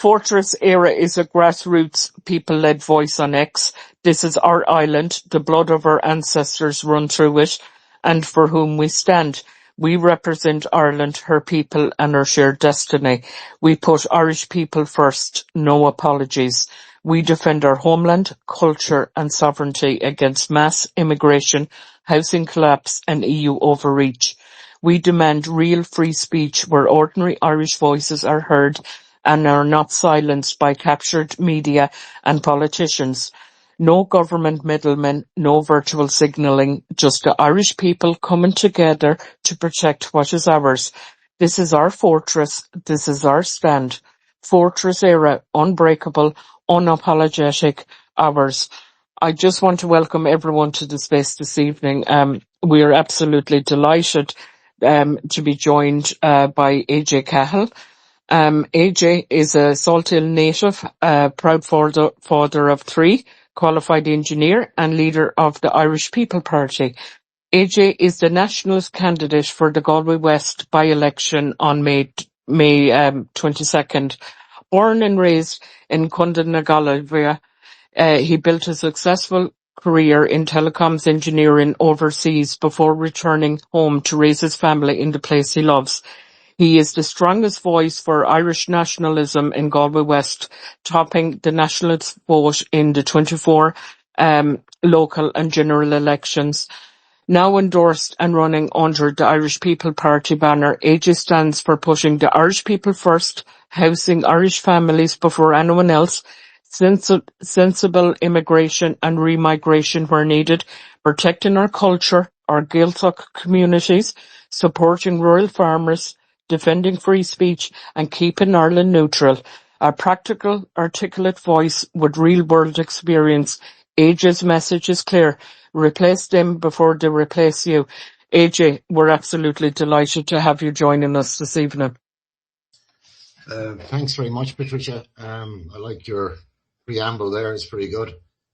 Fortress Era is a grassroots, people-led voice on X. This is our island, the blood of our ancestors run through it, and for whom we stand. We represent Ireland, her people, and our shared destiny. We put Irish people first, no apologies. We defend our homeland, culture and sovereignty against mass immigration, housing collapse and EU overreach. We demand real free speech where ordinary Irish voices are heard and are not silenced by captured media and politicians. No government middlemen, no virtual signalling, just the Irish people coming together to protect what is ours. This is our fortress, this is our stand. Fortress Era, unbreakable, unapologetic, ours. I just want to welcome everyone to the space this evening. We are absolutely delighted to be joined by AJ Cahill. AJ is a Salthill native, proud father of three, qualified engineer and leader of the Irish People Party. AJ is the nationalist candidate for the Galway West by-election on May 22nd. Born and raised in Galway, he built a successful career in telecoms engineering overseas before returning home to raise his family in the place he loves. He is the strongest voice for Irish nationalism in Galway West, topping the nationalist vote in the 24 local and general elections. Now endorsed and running under the Irish People Party banner, AJ stands for putting the Irish people first, housing Irish families before anyone else, sensible immigration and remigration where needed, protecting our culture, our Gaeltacht communities, supporting rural farmers, defending free speech and keeping Ireland neutral. A practical, articulate voice with real-world experience. AJ's message is clear. Replace them before they replace you. AJ, we're absolutely delighted to have you joining us this evening. Thanks very much, Patricia. I like your preamble there. It's pretty good.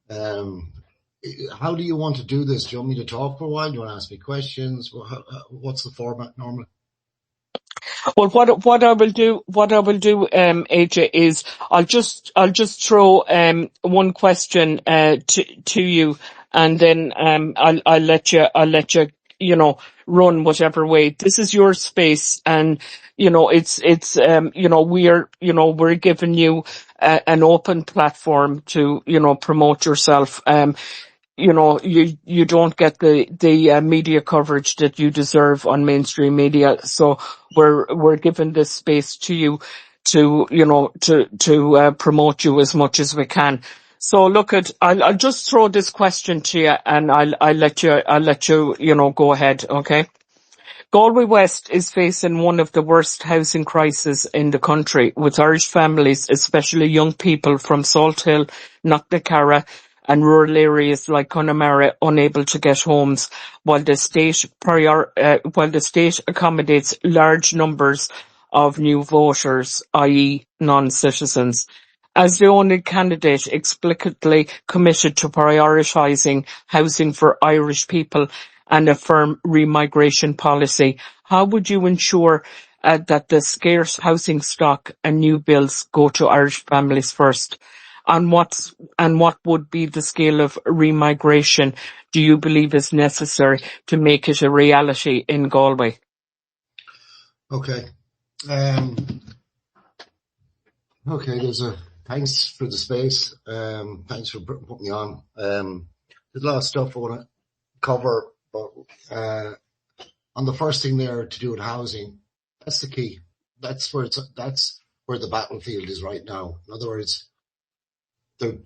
How do you want to do this? Do you want me to talk for a while? Do you want to ask me questions? What's the format normally? Well, what I will do, AJ, is I'll just throw one question to you, and then I'll let you run whatever way. This is your space, and we're giving you an open platform to promote yourself. You don't get the media coverage that you deserve on mainstream media. So we're giving this space to you to promote you as much as we can. So look I'll just throw this question to you, and I'll let you go ahead. Okay. Galway West is facing one of the worst housing crises in the country, with Irish families, especially young people from Salthill, Knocknacarra and rural areas like Connemara, unable to get homes, while the state accommodates large numbers of new voters, i.e. non-citizens. As the only candidate explicitly committed to prioritising housing for Irish people and a firm remigration policy, how would you ensure that the scarce housing stock and new builds go to Irish families first? And what would be the scale of remigration do you believe is necessary to make it a reality in Galway? Okay. Thanks for the space. Thanks for putting me on. There's a lot of stuff I want to cover, but on the first thing there to do with housing, that's the key. That's where the battlefield is right now. In other words, the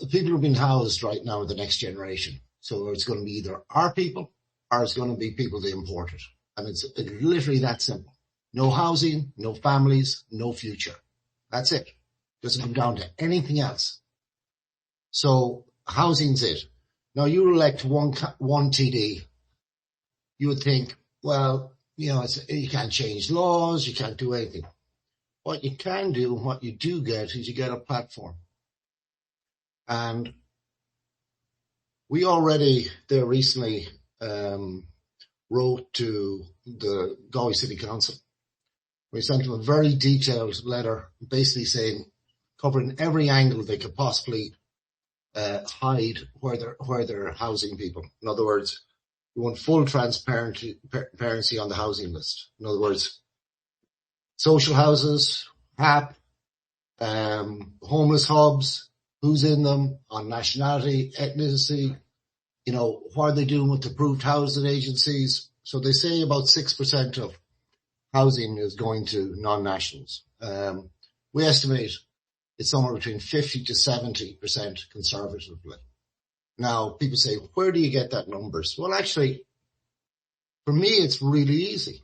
people who are being housed right now are the next generation. So it's going to be either our people or it's going to be people they imported. And it's literally that simple. No housing, no families, no future. That's it. Doesn't come down to anything else. So housing's it. Now you elect one TD. You would think, well, you can't change laws, you can't do anything. What you can do, what you do get, is you get a platform. And we already there recently wrote to the Galway City Council. We sent them a very detailed letter basically saying covering every angle they could possibly hide where they're housing people. In other words, we want full transparency on the housing list. In other words, social houses, HAP, homeless hubs, who's in them, on nationality, ethnicity, what are they doing with approved housing agencies. So they say about 6% of housing is going to non-nationals. We estimate it's somewhere between 50 to 70% conservatively. Now, people say, where do you get that numbers? Well, actually, for me, it's really easy,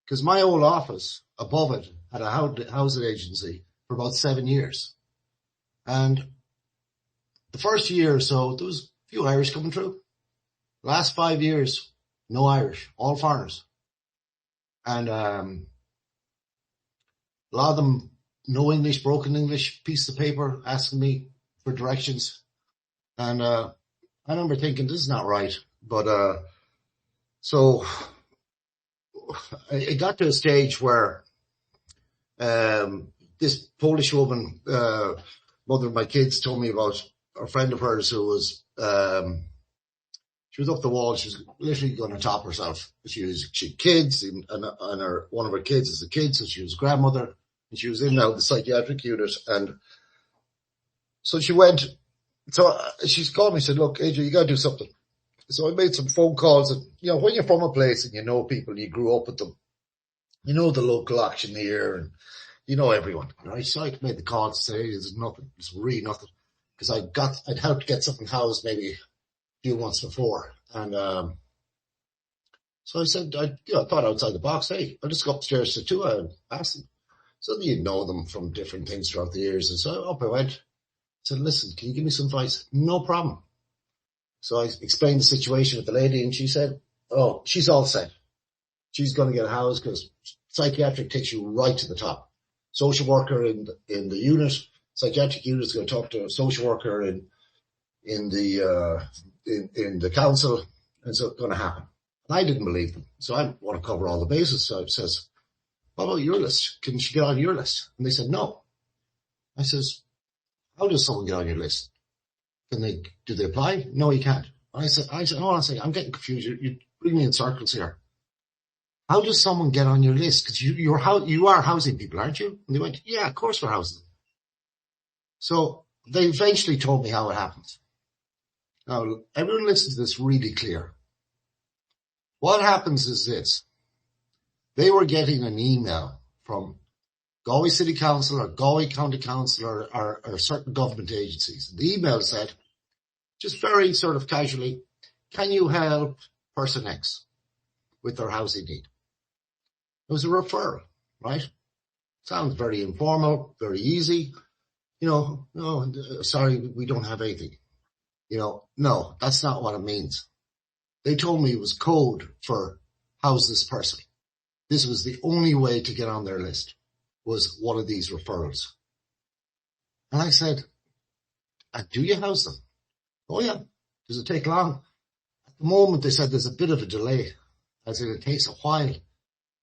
because my old office above it had a housing agency for about 7 years. And the first year or so, there was a few Irish coming through. The last 5 years, no Irish, all foreigners. And a lot of them, no English, broken English, piece of paper asking me for directions. And I remember thinking, this is not right. But so it got to a stage where this Polish woman, mother of my kids, told me about a friend of hers who was she was up the wall. She was literally going to top herself. She had kids, and one of her kids is a kid, so she was a grandmother, and she was in now the psychiatric unit. And so she went. So she's called me and said, "Look, AJ, you got to do something." So I made some phone calls, and when you're from a place and you know people, you grew up with them, you know the local auctioneer, and you know everyone, right? So I made the calls to say, "There's nothing. There's really nothing," because I'd helped get something housed maybe few months before. And so I said, I thought outside the box. Hey, I'll just go upstairs to Tua and ask them. So you know them from different things throughout the years. And so up I went. I said, listen, can you give me some advice? No problem. So I explained the situation with the lady, and she said, oh, she's all set. She's going to get a house because psychiatric takes you right to the top. Social worker in the unit, psychiatric unit is going to talk to a social worker in the council, and so it's going to happen. And I didn't believe them, so I want to cover all the bases. So I says, what about your list? Can she get on your list? And they said, no. I says, how does someone get on your list? Do they apply? No, you can't. I said, hold on a second, I'm getting confused. You bring me in circles here. How does someone get on your list? Because you are housing people, aren't you? And they went, yeah, of course we're housing them. So they eventually told me how it happens. Now, everyone listen to this really clear. What happens is this. They were getting an email from Galway City Council or Galway County Council or certain government agencies. The email said, just very sort of casually, can you help person X with their housing need? It was a referral, right? Sounds very informal, very easy. No, sorry, we don't have anything. No, that's not what it means. They told me it was code for house this person. This was the only way to get on their list, was one of these referrals. And I said, do you house them? Oh yeah. Does it take long? At the moment, they said there's a bit of a delay, as in it takes a while.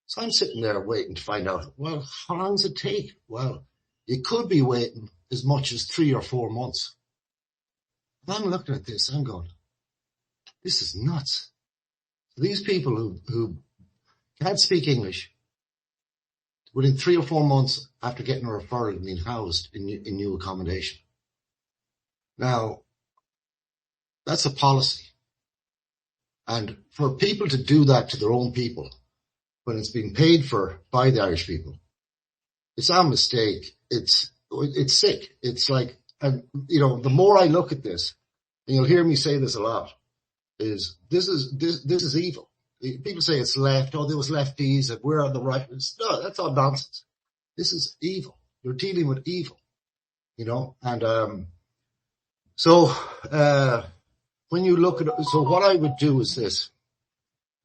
So I'm sitting there waiting to find out, well, how long does it take? Well, you could be waiting as much as 3 or 4 months. And I'm looking at this, I'm going, this is nuts. These people who can't speak English, within 3 or 4 months after getting a referral and being housed in new accommodation. Now, that's a policy. And for people to do that to their own people, when it's being paid for by the Irish people, it's a mistake. It's sick. It's like, and the more I look at this, and you'll hear me say this a lot, is this is evil. People say it's left. Oh, there was lefties and we're on the right. No, that's all nonsense. This is evil. You're dealing with evil, and so when you look at it, so what I would do is this.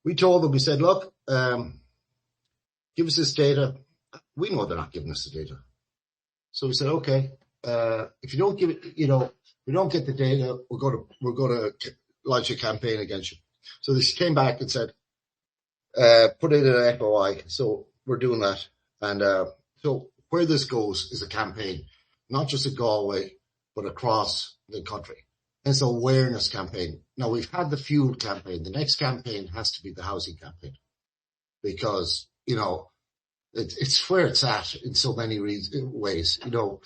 We told them, we said, look, give us this data. We know they're not giving us the data. So we said, okay, if you don't give it, we don't get the data, we're going to launch a campaign against you. So they came back and said, put it in an FOI. So we're doing that. And so where this goes is a campaign. not just at Galway, but across the country. It's an awareness campaign. Now, we've had the fuel campaign. The next campaign has to be the housing campaign because, it's where it's at in so many ways. The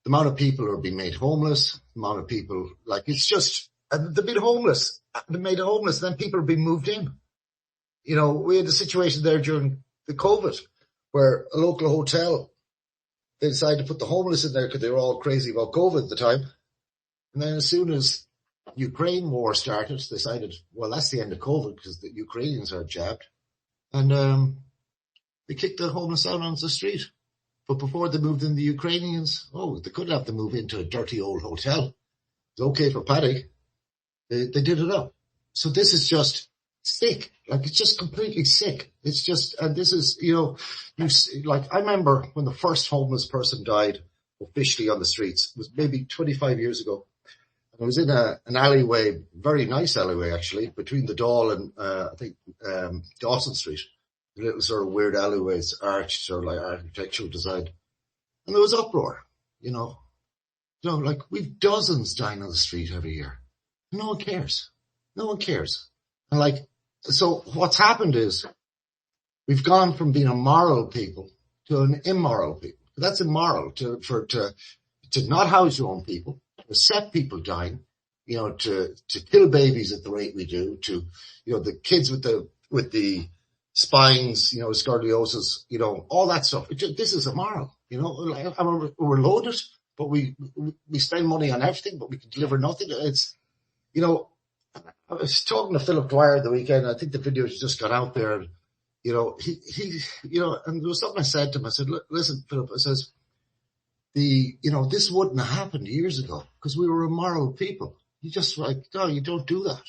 amount of people who are being made homeless, the amount of people, it's just, they've been homeless, they're made homeless, then people are being moved in. We had a situation there during the COVID where a local hotel, they decided to put the homeless in there because they were all crazy about COVID at the time. And then as soon as Ukraine war started, they decided, well, that's the end of COVID because the Ukrainians are jabbed. And they kicked the homeless out onto the street. But before they moved in the Ukrainians, they couldn't have to move into a dirty old hotel. It's okay for Paddy. They did it up. So this is just sick. It's just completely sick. It's just, and this is, I remember when the first homeless person died officially on the streets. It was maybe 25 years ago. And I was in an alleyway, very nice alleyway actually, between the Dáil and, Dawson Street. A little sort of weird alleyways, arched or architectural design. And there was uproar, we've dozens dying on the street every year. No one cares. No one cares. And so what's happened is we've gone from being a moral people to an immoral people. That's immoral to not house your own people, to set people dying, to kill babies at the rate we do, to, the kids with the spines, scoliosis, all that stuff. This is immoral, we're loaded, but we spend money on everything, but we can deliver nothing. It's, I was talking to Philip Dwyer the weekend. I think the video's just got out there. And, he, and there was something I said to him. I said, listen, Philip, I says, this wouldn't have happened years ago because we were immoral people. You just no, you don't do that.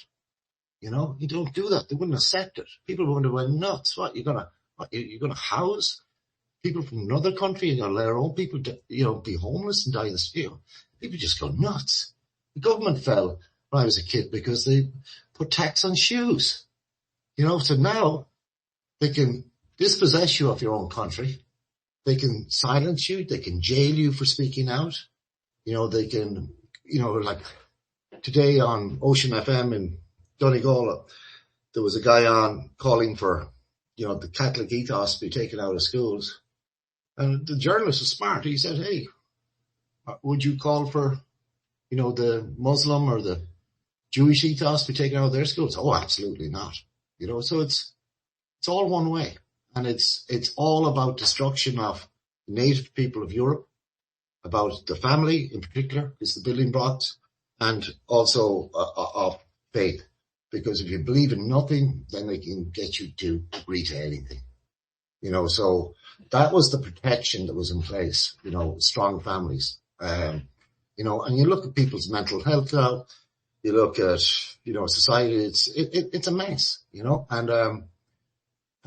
You don't do that. They wouldn't accept it. People would have went nuts. You're gonna house people from another country? You're gonna let our own people, be homeless and die in the street? People just go nuts. The government fell when I was a kid because they put tax on shoes. So now they can dispossess you of your own country. They can silence you. They can jail you for speaking out. They can, today on Ocean FM in Donegal, there was a guy on calling for, the Catholic ethos to be taken out of schools. And the journalist was smart. He said, hey, would you call for, the Muslim or the Jewish ethos to be taken out of their schools? Oh, absolutely not. So it's all one way. And it's all about destruction of native people of Europe, about the family in particular, is the building blocks, and also of faith. Because if you believe in nothing, then they can get you to agree to anything. So that was the protection that was in place, strong families. And you look at people's mental health now, you look at, society, it's a mess,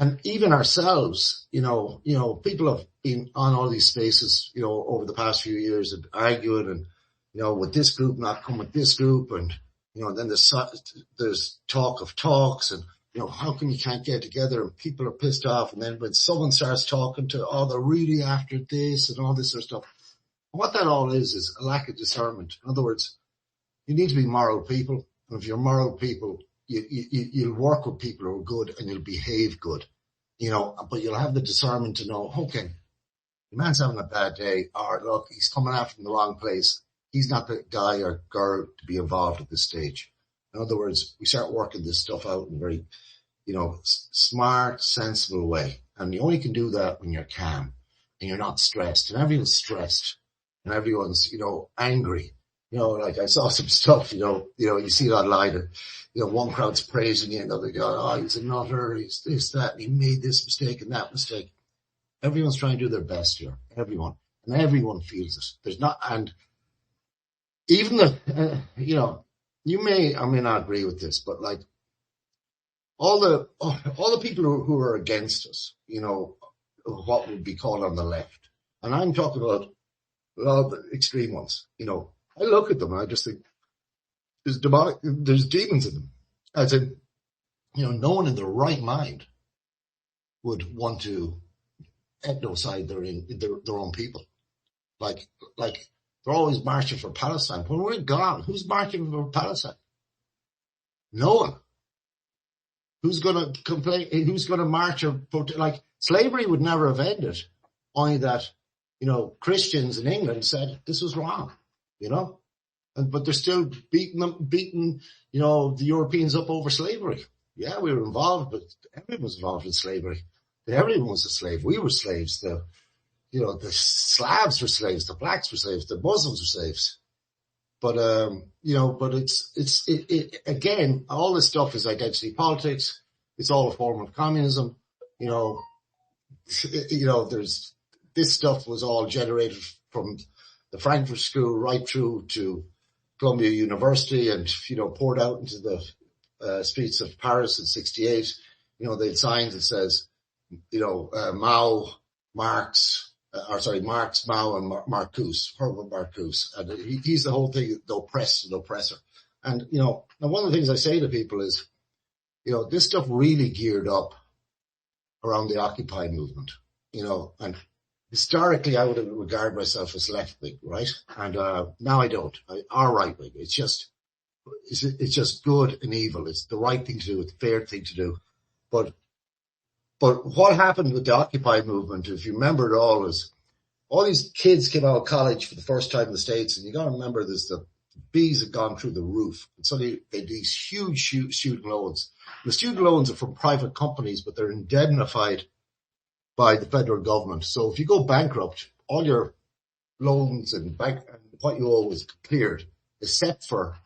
and even ourselves, people have been on all these spaces, over the past few years and arguing and, with this group not come with this group and, then there's talk of talks and, how come you can't get together and people are pissed off. And then when someone starts talking they're really after this and all this sort of stuff. What that all is a lack of discernment. In other words, you need to be moral people. And if you're moral people, you'll work with people who are good and you'll behave good, but you'll have the discernment to know, okay, the man's having a bad day, or look, he's coming out from the wrong place. He's not the guy or girl to be involved at this stage. In other words, we start working this stuff out in a very, smart, sensible way. And you only can do that when you're calm and you're not stressed. And everyone's stressed and everyone's, angry. I saw some stuff, you see it online and, one crowd's praising you, another guy, oh, he's a nutter, he's this, that, and he made this mistake and that mistake. Everyone's trying to do their best here. Everyone. And everyone feels it. There's not, and even you may or may not agree with this, but all the people who are against us, what would be called on the left. And I'm talking about a lot of the extreme ones, I look at them and I just think there's demons in them. As in, no one in their right mind would want to ethnocide their own people. Like They're always marching for Palestine. When we're gone, who's marching for Palestine? No one. Who's going to complain? Who's going to march or like slavery would never have ended. Only that, Christians in England said this was wrong, but they're still beating, the Europeans up over slavery. Yeah, we were involved, but everyone was involved in slavery. Everyone was a slave. We were slaves. The Slavs were slaves. The blacks were slaves. The Muslims were slaves. But, but again, all this stuff is identity politics. It's all a form of communism. There's, this stuff was all generated from the Frankfurt School right through to Columbia University and, poured out into the streets of Paris in 68. They had signs that says, Marx, Mao, and Marcuse, Herbert Marcuse. And he's the whole thing, the oppressed and oppressor. And, now one of the things I say to people is, this stuff really geared up around the Occupy movement, and historically I would have regarded myself as left wing, right? And, now I don't. Or right wing. It's just good and evil. It's the right thing to do. It's the fair thing to do. But what happened with the Occupy movement, if you remember it all, is all these kids came out of college for the first time in the States, and you got to remember this, the fees had gone through the roof. And suddenly they had these huge student loans. The student loans are from private companies, but they're indemnified by the federal government. So if you go bankrupt, all your loans and what you owe is cleared, except for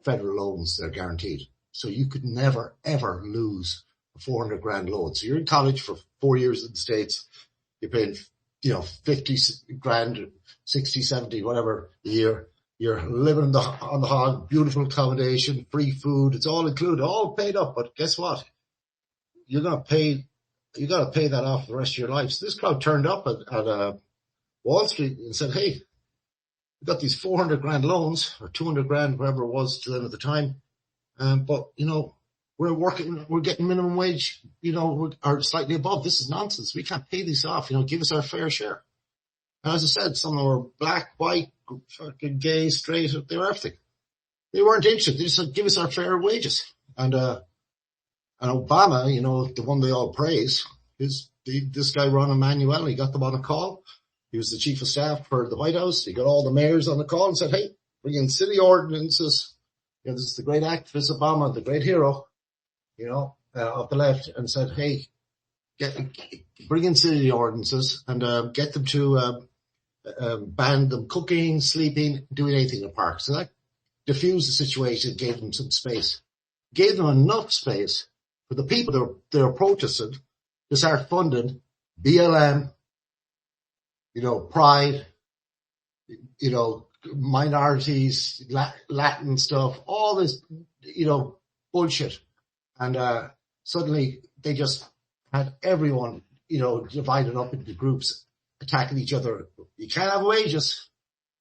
federal loans that are guaranteed. So you could never, ever lose a 400 grand loan. So you're in college for 4 years in the States. You're paying, 50 grand, 60, 70, whatever a year. You're living on the hog, beautiful accommodation, free food. It's all included, all paid up. But guess what? You got to pay that off the rest of your life. So this crowd turned up at Wall Street and said, hey, we got these 400 grand loans or 200 grand, whatever it was to them at the time. But, we're getting minimum wage, or slightly above. This is nonsense. We can't pay these off. Give us our fair share. And as I said, some of them were black, white, fucking gay, straight. They were everything. They weren't interested. They just said, give us our fair wages. And Obama, the one they all praise, this guy, Ron Emanuel, he got them on a call. He was the chief of staff for the White House. He got all the mayors on the call and said, hey, bring in city ordinances. This is the great activist Obama, the great hero, of the left, and said, hey, bring in city ordinances and get them to ban them cooking, sleeping, doing anything in the park. So that diffused the situation, gave them some space, gave them enough space for the people that are protesting to start funding BLM, Pride, minorities, Latin stuff, all this, bullshit. And suddenly they just had everyone, divided up into groups attacking each other. You can't have wages,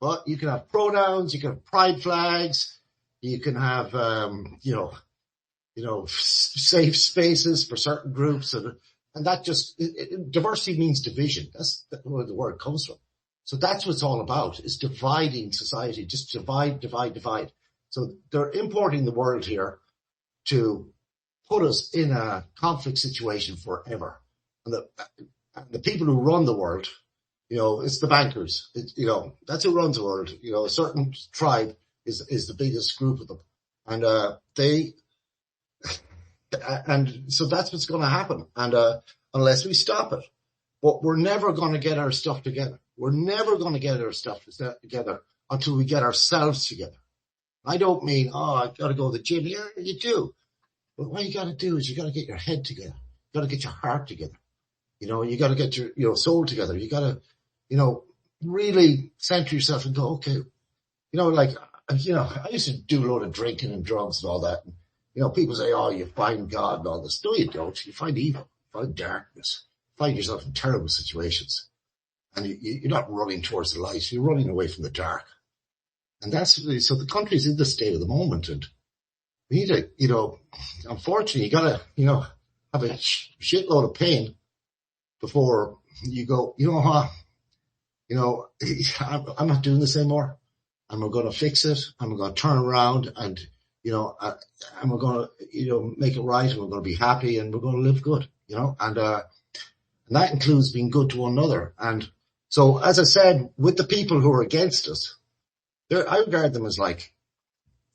but you can have pronouns, you can have pride flags, you can have, safe spaces for certain groups. And that just, diversity means division. That's where the word comes from. So that's what it's all about, is dividing society, just divide. So they're importing the world here to put us in a conflict situation forever. And the people who run the world, it's the bankers. That's who runs the world. A certain tribe is the biggest group of them. And and so that's what's going to happen. And unless we stop it, but we're never going to get our stuff together. We're never going to get our stuff together until we get ourselves together. I don't mean, I got to go to the gym. Yeah, you do. But what you got to do is you got to get your head together. You got to get your heart together. You got to get your soul together. You got to, really center yourself and go, okay, I used to do a load of drinking and drugs and all that. And, people say, oh, you find God and all this. No, you don't. You find evil. You find darkness. You find yourself in terrible situations. And you're not running towards the light. You're running away from the dark. And so the country's in this state of the moment. And we need to, unfortunately, you gotta, have a shitload of pain before you go, I'm not doing this anymore. and we're going to fix it, and we're going to turn around, and and we're going to make it right, and we're going to be happy, and we're going to live good, and that includes being good to one another. And so, as I said, with the people who are against us, I regard them as like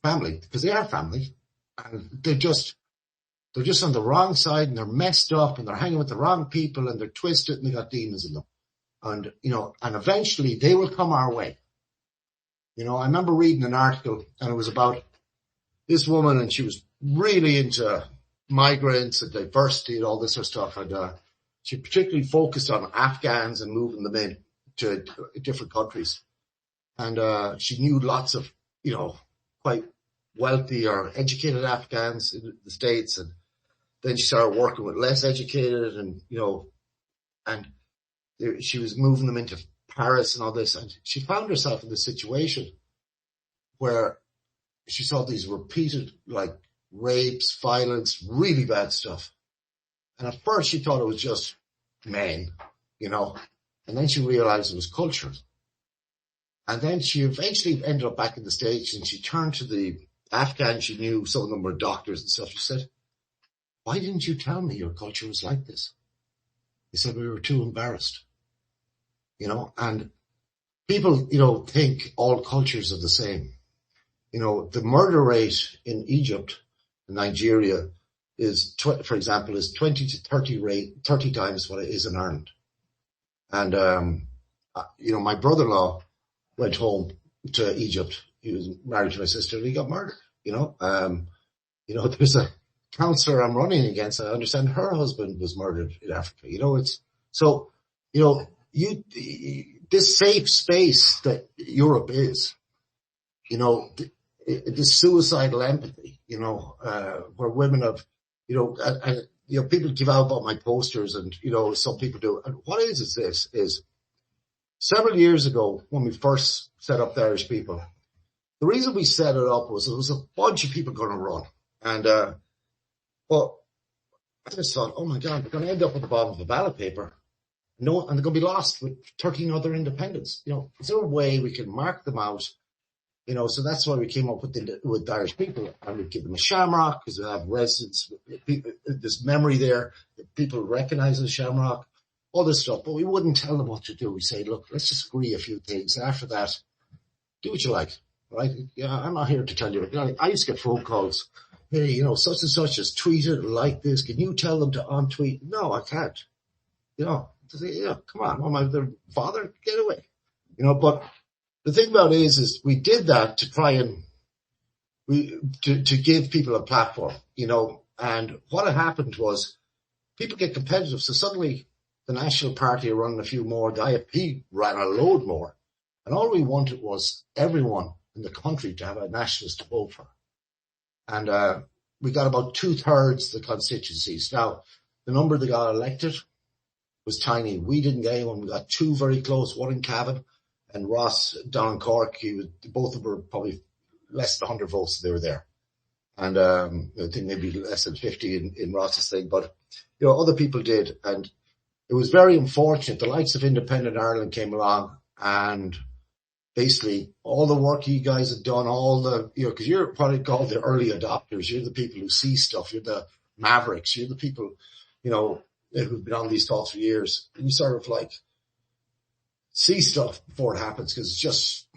family, because they are family, and they're just on the wrong side, and they're messed up, and they're hanging with the wrong people, and they're twisted, and they got demons in them. And, and eventually they will come our way. I remember reading an article, and it was about this woman, and she was really into migrants and diversity and all this sort of stuff. And she particularly focused on Afghans and moving them in to different countries. And she knew lots of, quite wealthy or educated Afghans in the States. And then she started working with less educated, and, and she was moving them into Paris and all this. And she found herself in this situation where she saw these repeated, like, rapes, violence, really bad stuff. And at first she thought it was just men, and then she realized it was culture. And then she eventually ended up back in the States, and she turned to the Afghans she knew, some of them were doctors and stuff. She said, "Why didn't you tell me your culture was like this?" He said, "We were too embarrassed." And people, think all cultures are the same. The murder rate in Egypt, in Nigeria, for example, is 20 to 30 times what it is in Ireland. And, my brother-in-law went home to Egypt. He was married to my sister, and he got murdered, there's a counselor I'm running against. I understand her husband was murdered in Africa. This safe space that Europe is, this suicidal empathy, where women have, people give out about my posters, and, some people do. And what is this is several years ago when we first set up the Irish People, the reason we set it up was there was a bunch of people going to run. And, but I just thought, oh my God, we're going to end up at the bottom of a ballot paper. No, and they're going to be lost with 13 other independents. Is there a way we can mark them out? So that's why we came up with the Irish People, and we give them a shamrock because they have residents, this memory there that people recognize as shamrock, all this stuff. But we wouldn't tell them what to do. We say, look, let's just agree a few things. After that, do what you like, right? Yeah, I'm not here to tell you. I used to get phone calls. Hey, such and such has tweeted like this. Can you tell them to untweet? No, I can't. Come on, oh my father, get away. But the thing about it is we did that to try and to give people a platform, and what had happened was people get competitive. So suddenly the National Party are running a few more, the IFP ran a load more. And all we wanted was everyone in the country to have a nationalist to vote for. And we got about 2/3 the constituencies. Now, the number that got elected was tiny. We didn't get anyone. We got two very close, one in Cavan and Ross down in Cork. Both of them were probably less than 100 votes. They were there. And I think maybe less than 50 in Ross's thing. But, other people did. And it was very unfortunate. The likes of Independent Ireland came along, and basically all the work you guys have done, all the, because you're probably called the early adopters. You're the people who see stuff. You're the mavericks. You're the people, who've been on these talks for years. And you sort of like see stuff before it happens, because it's just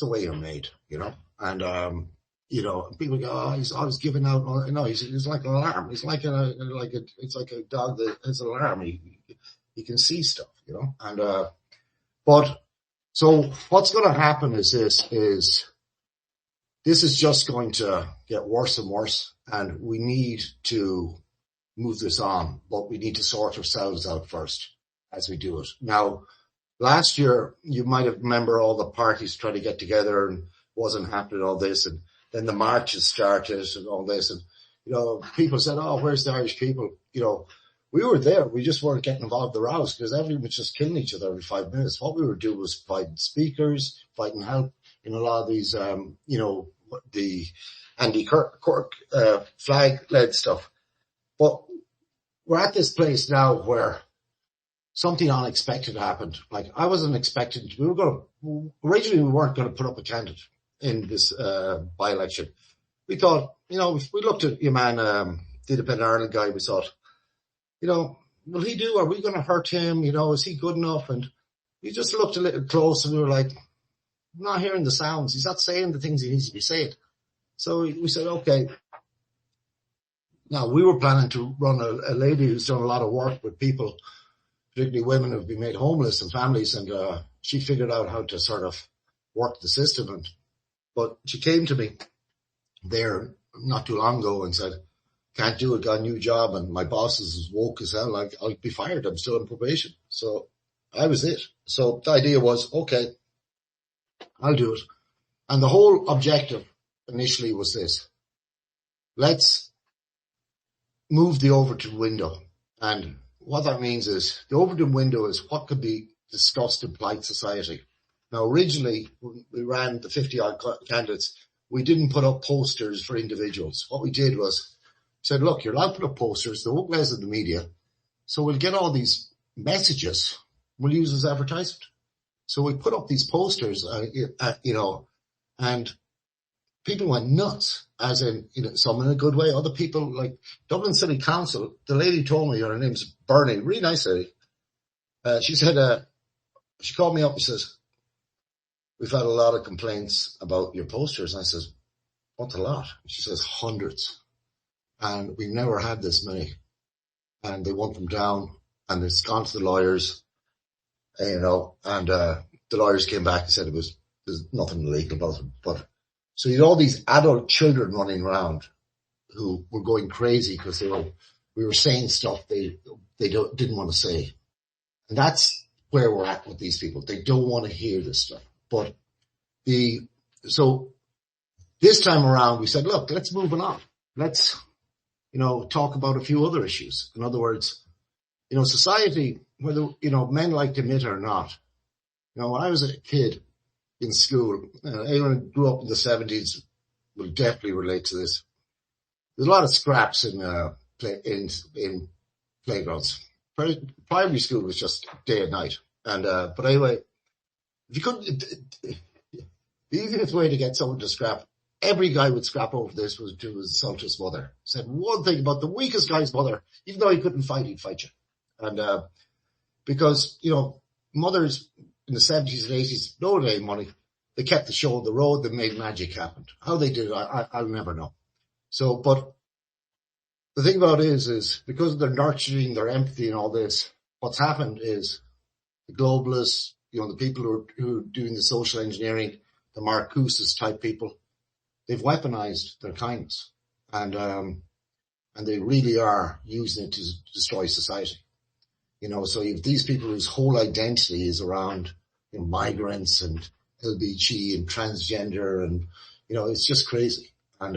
the way you're made, And, people go, oh, he's always giving out. No, he's like an alarm. He's like it's like a dog that has an alarm. He can see stuff, And, but so what's going to happen is this is just going to get worse and worse, and we need to move this on, but we need to sort ourselves out first as we do it. Now, last year, you might have remember all the parties trying to get together and wasn't happening, all this, and then the marches started and all this, and, people said, oh, where's the Irish People? We were there. We just weren't getting involved in the rows because everyone was just killing each other every 5 minutes. What we were doing was fighting speakers, fighting help in a lot of these, the Andy Cork flag-led stuff. But we're at this place now where something unexpected happened. Like, I wasn't expecting, originally we weren't going to put up a candidate in this by-election. We thought, we looked at your man, the Independent Ireland guy, we thought, will he do? Are we going to hurt him? Is he good enough? And we just looked a little close and we were like, I'm not hearing the sounds. He's not saying the things he needs to be saying. So we said, okay. Now, we were planning to run a lady who's done a lot of work with people, particularly women who've been made homeless and families, and she figured out how to sort of work the system. But she came to me there not too long ago and said, can't do it, got a new job, and my boss is as woke as hell, I'll be fired, I'm still on probation. So I was it. So the idea was, okay, I'll do it. And the whole objective initially was this: let's move the Overton window. And what that means is the Overton window is what could be discussed in polite society. Now, originally, when we ran the 50-odd candidates, we didn't put up posters for individuals. What we did was said, look, you're allowed to put up posters, they won't raise in the media, so we'll get all these messages, we'll use as advertisement. So we put up these posters, and people went nuts, as in, some in a good way. Other people, like Dublin City Council, the lady told me, her name's Bernie, really nice lady. She said, she called me up and says, we've had a lot of complaints about your posters. And I says, what's a lot? She says, hundreds. And we've never had this many. And they want them down, and it's gone to the lawyers, and the lawyers came back and said there's nothing illegal about them. But so you had all these adult children running around who were going crazy because we were saying stuff they didn't want to say. And that's where we're at with these people. They don't want to hear this stuff. But so this time around we said, look, let's move it on. Let's, talk about a few other issues. In other words, society, whether, men like to admit it or not, when I was a kid in school, anyone who grew up in the 70s will definitely relate to this. There's a lot of scraps in playgrounds. Primary school was just day and night. And, but anyway, if you couldn't, the easiest way to get someone to scrap, every guy would scrap over this was to assault his mother. Said one thing about the weakest guy's mother, even though he couldn't fight, he'd fight you. And, because, mothers in the 70s and 80s, no day money, they kept the show on the road, they made magic happen. How they did it, I'll never know. So, but the thing about it is because they're nurturing their empathy and all this, what's happened is the globalists, the people who are doing the social engineering, the Marcuses type people, they've weaponized their kindness, and they really are using it to destroy society. So you have these people whose whole identity is around migrants and LBG and transgender, and it's just crazy. And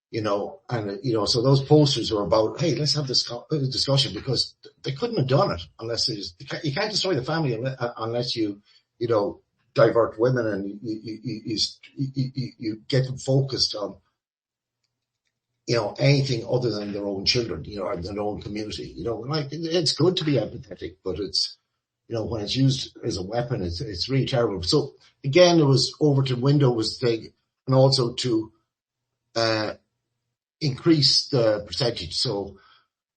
so those posters were about, hey, let's have this discussion, because they couldn't have done it unless you can't destroy the family unless you divert women and you get them focused on, anything other than their own children, or their own community. Like, it's good to be empathetic, but it's, when it's used as a weapon, it's really terrible. So again, it was Overton window was big, and also to, increase the percentage. So,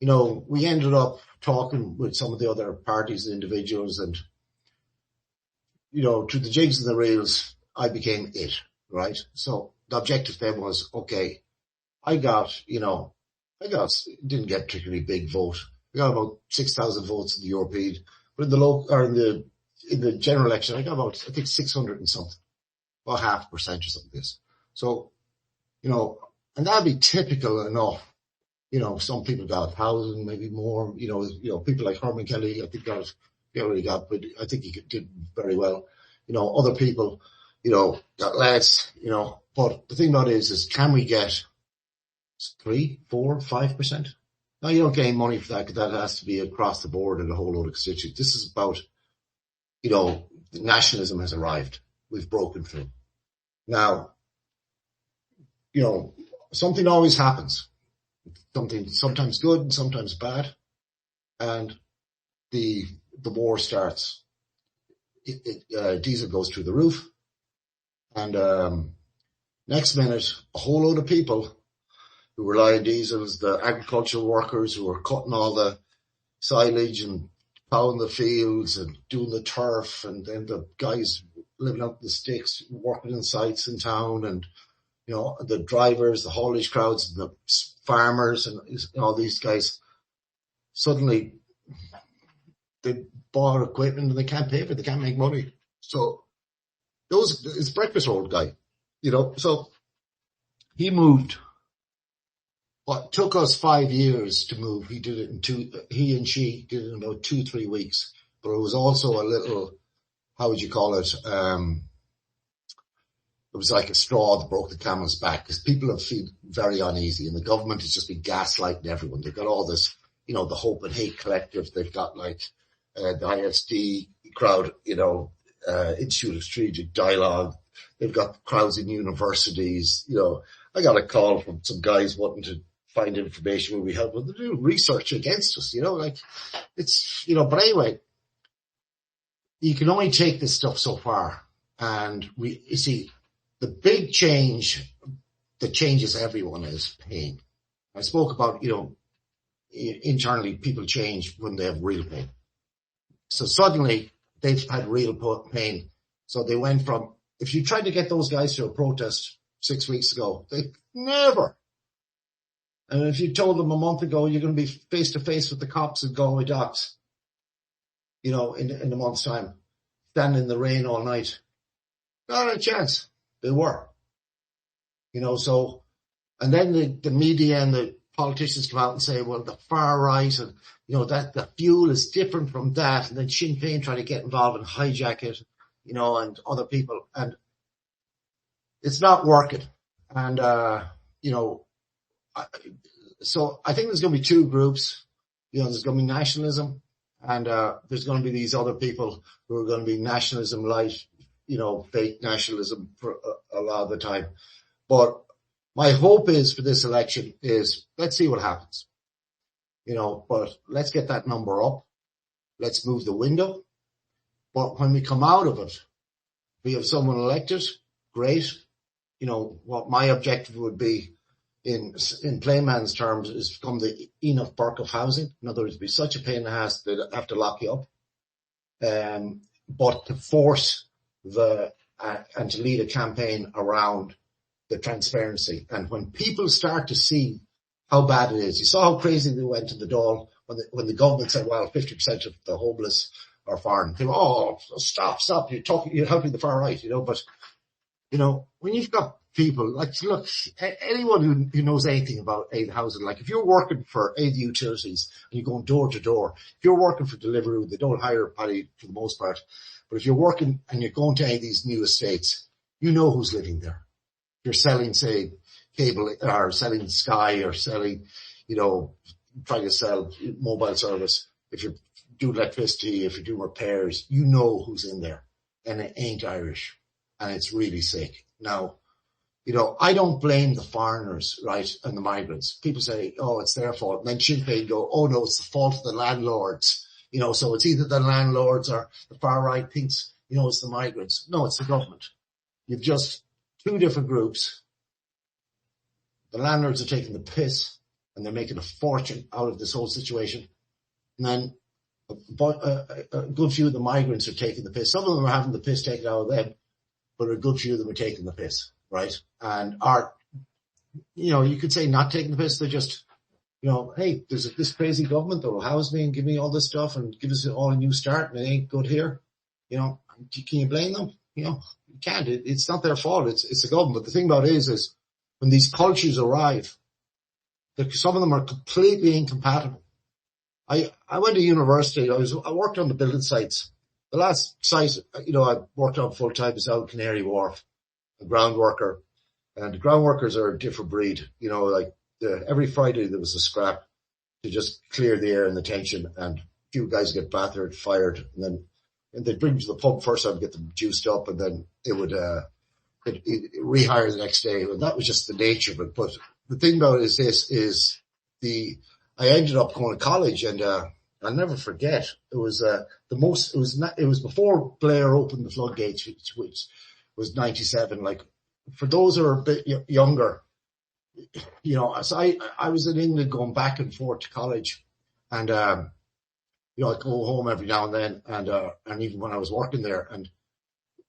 we ended up talking with some of the other parties and individuals, and, through the jigs and the reels, I became it, right? So the objective then was, okay, I didn't get a particularly big vote. I got about 6,000 votes in the European, but in the local, or in the general election, I got about, I think, 600 and something, about 0.5% or something like this. So, and that'd be typical enough. Some people got 1,000, maybe more. People like Herman Kelly, I think but I think he did very well. Other people, got less. But the thing about it is can we get 3, 4, 5%? Now, you don't gain money for that, because that has to be across the board and a whole load of constituents. This is about, nationalism has arrived. We've broken through. Now, something always happens. Something sometimes good and sometimes bad. And the war starts, diesel goes through the roof, and next minute, a whole load of people who rely on diesels, the agricultural workers who are cutting all the silage and plowing the fields and doing the turf, and then the guys living up the sticks, working in sites in town, and the drivers, the haulage crowds, and the farmers, and all these guys, suddenly they bought equipment and they can't pay for it, they can't make money. So it's breakfast road guy, so he moved. What took us 5 years to move, he and she did it in about 2-3 weeks. But it was also a little, how would you call it? It was like a straw that broke the camel's back, because people have felt very uneasy, and the government has just been gaslighting everyone. They've got all this, the Hope and Hate Collective. They've got the ISD crowd, Institute of Strategic Dialogue. They've got crowds in universities. I got a call from some guys wanting to find information where we help them to do research against us, but anyway, you can only take this stuff so far. And you see, the big change that changes everyone is pain. I spoke about, internally people change when they have real pain. So suddenly they've had real pain. So they went from, if you tried to get those guys to a protest 6 weeks ago, they never. And if you told them a month ago you're going to be face to face with the cops at Galway docks, in a month's time, standing in the rain all night, not a chance. They were, so, and then the media and the politicians come out and say, well, the far right, and that the fuel is different from that, and then Sinn Féin try to get involved and hijack it, and other people, and it's not working. And so I think there's going to be two groups. There's going to be nationalism, and there's going to be these other people who are going to be nationalism light, fake nationalism for a lot of the time. But my hope is for this election is, let's see what happens. But let's get that number up. Let's move the window. But when we come out of it, we have someone elected, great. What my objective would be in plain man's terms is become the Enoch Burke of housing. In other words, it'd be such a pain in the ass that they'd have to lock you up. But to force and to lead a campaign around the transparency. And when people start to see how bad it is, you saw how crazy they went to the Dáil when the government said, well, 50% of the homeless are foreign. They were, oh, stop, you're helping the far right, but, when you've got people, look, anyone who knows anything about aid housing, like if you're working for aid utilities and you're going door to door, if you're working for Deliveroo, they don't hire Paddy for the most part, but if you're working and you're going to any of these new estates, you know who's living there. If you're selling, say, cable, or selling Sky, or selling, trying to sell mobile service, if you're doing electricity, if you're doing repairs, you know who's in there, and it ain't Irish, and it's really sick. Now, I don't blame the foreigners, right, and the migrants. People say, oh, it's their fault. And then Sinn Féin go, oh no, it's the fault of the landlords. So it's either the landlords or the far right thinks, it's the migrants. No, it's the government. You've just two different groups. The landlords are taking the piss and they're making a fortune out of this whole situation. And then a good few of the migrants are taking the piss. Some of them are having the piss taken out of them, but a good few of them are taking the piss, right? And are, you could say not taking the piss. They're just, hey, there's this crazy government that will house me and give me all this stuff and give us all a new start, and it ain't good here. Can you blame them? You can't. It's not their fault. It's the government. But the thing about it is when these cultures arrive, some of them are completely incompatible. I went to university. I worked on the building sites. The last site, I worked on full time is out Canary Wharf, a ground worker. And the ground workers are a different breed. Every Friday there was a scrap to just clear the air and the tension, and a few guys get battered, fired, and they'd bring them to the pub first time, get them juiced up, and then it would rehire the next day. And that was just the nature of it. But the thing about it is I ended up going to college, and I'll never forget. It was it was before Blair opened the floodgates, which was 97. Like, for those who are a bit younger, as I was in England going back and forth to college, and I'd go home every now and then, and even when I was working there, and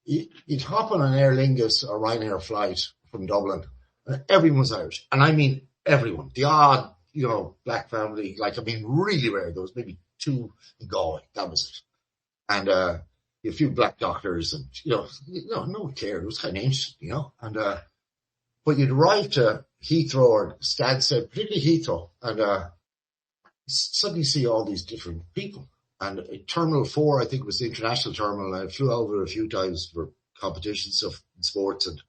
you'd hop on an Aer Lingus or Ryanair flight from Dublin, and everyone was Irish. And I mean everyone. The odd, black family, really rare. There was maybe 2 in Galway. That was it. And a few black doctors, and, no one cared. It was kind of interesting, And but you'd arrive to Heathrow or Stansted, particularly Heathrow, and suddenly see all these different people. And Terminal 4, I think, was the international terminal. I flew over a few times for competition stuff in sports, and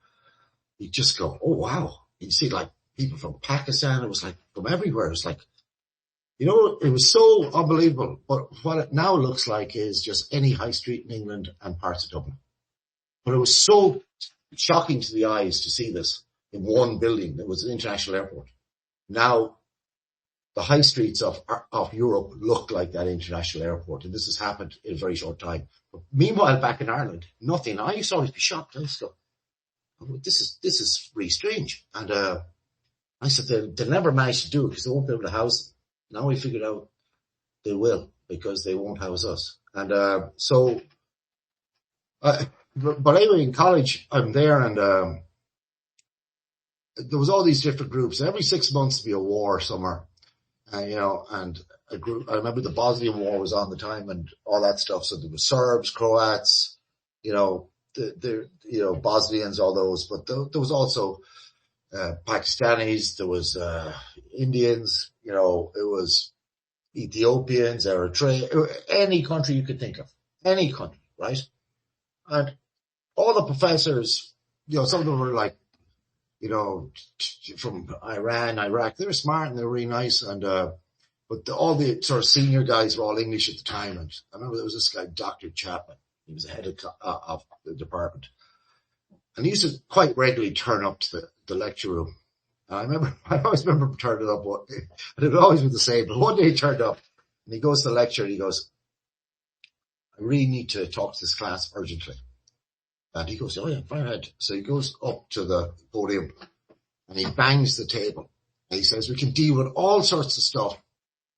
you just go, oh wow. You see people from Pakistan. It was from everywhere. It was it was so unbelievable. But what it now looks like is just any high street in England and parts of Dublin. But it was so shocking to the eyes to see this in one building. It was an international airport. Now, the high streets of Europe look like that international airport, and this has happened in a very short time. But meanwhile, back in Ireland, nothing. I used to always be shocked. I used to go, oh, this is really strange. And I said they'll never manage to do it because they won't be able to house them. Now we figured out they will, because they won't house us. And but anyway, in college, I'm there, and there was all these different groups. Every 6 months there'd be a war somewhere. And a group, I remember the Bosnian War was on the time and all that stuff. So there was Serbs, Croats, Bosnians, all those, but there was also, Pakistanis, there was, Indians, it was Ethiopians, Eritrea, any country you could think of, any country, right? And all the professors, some of them were from Iran, Iraq. They were smart and they were really nice. And, but all the sort of senior guys were all English at the time. And I remember there was this guy, Dr. Chapman. He was the head of the department. And he used to quite regularly turn up to the lecture room. And I always remember him turning up, and it would always be the same. But one day he turned up and he goes to the lecture and he goes, I really need to talk to this class urgently. And he goes, oh yeah, fine ahead. So he goes up to the podium and he bangs the table. And he says, we can deal with all sorts of stuff,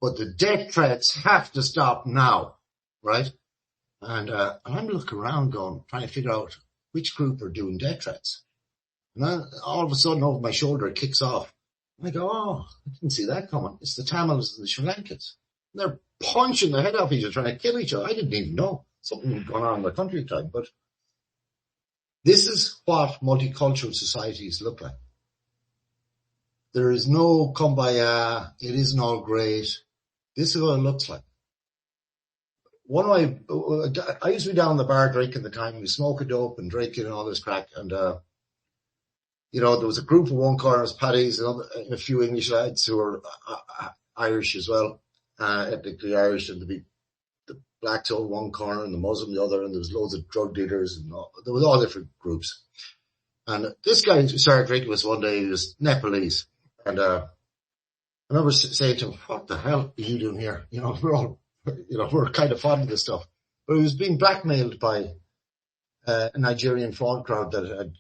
but the death threats have to stop now, right? And I'm looking around trying to figure out which group are doing death threats. And then all of a sudden over my shoulder it kicks off. And I go, oh, I didn't see that coming. It's the Tamils and the Sri Lankans. And they're punching the head off each other, trying to kill each other. I didn't even know something was going on in the country at the time, but this is what multicultural societies look like. There is no kumbaya. It isn't all great. This is what it looks like. I used to be down in the bar drinking the time. We smoking dope and drinking and all this crack. And, there was a group of one corner, was Paddy's, and a few English lads who were Irish as well, ethnically Irish, and there'd be the blacks on one corner and the Muslim the other, and there was loads of drug dealers, and there was all different groups. And this guy who started drinking with us one day, he was Nepalese. And I remember saying to him, what the hell are you doing here? We're kind of fond of this stuff. But he was being blackmailed by a Nigerian fraud crowd that had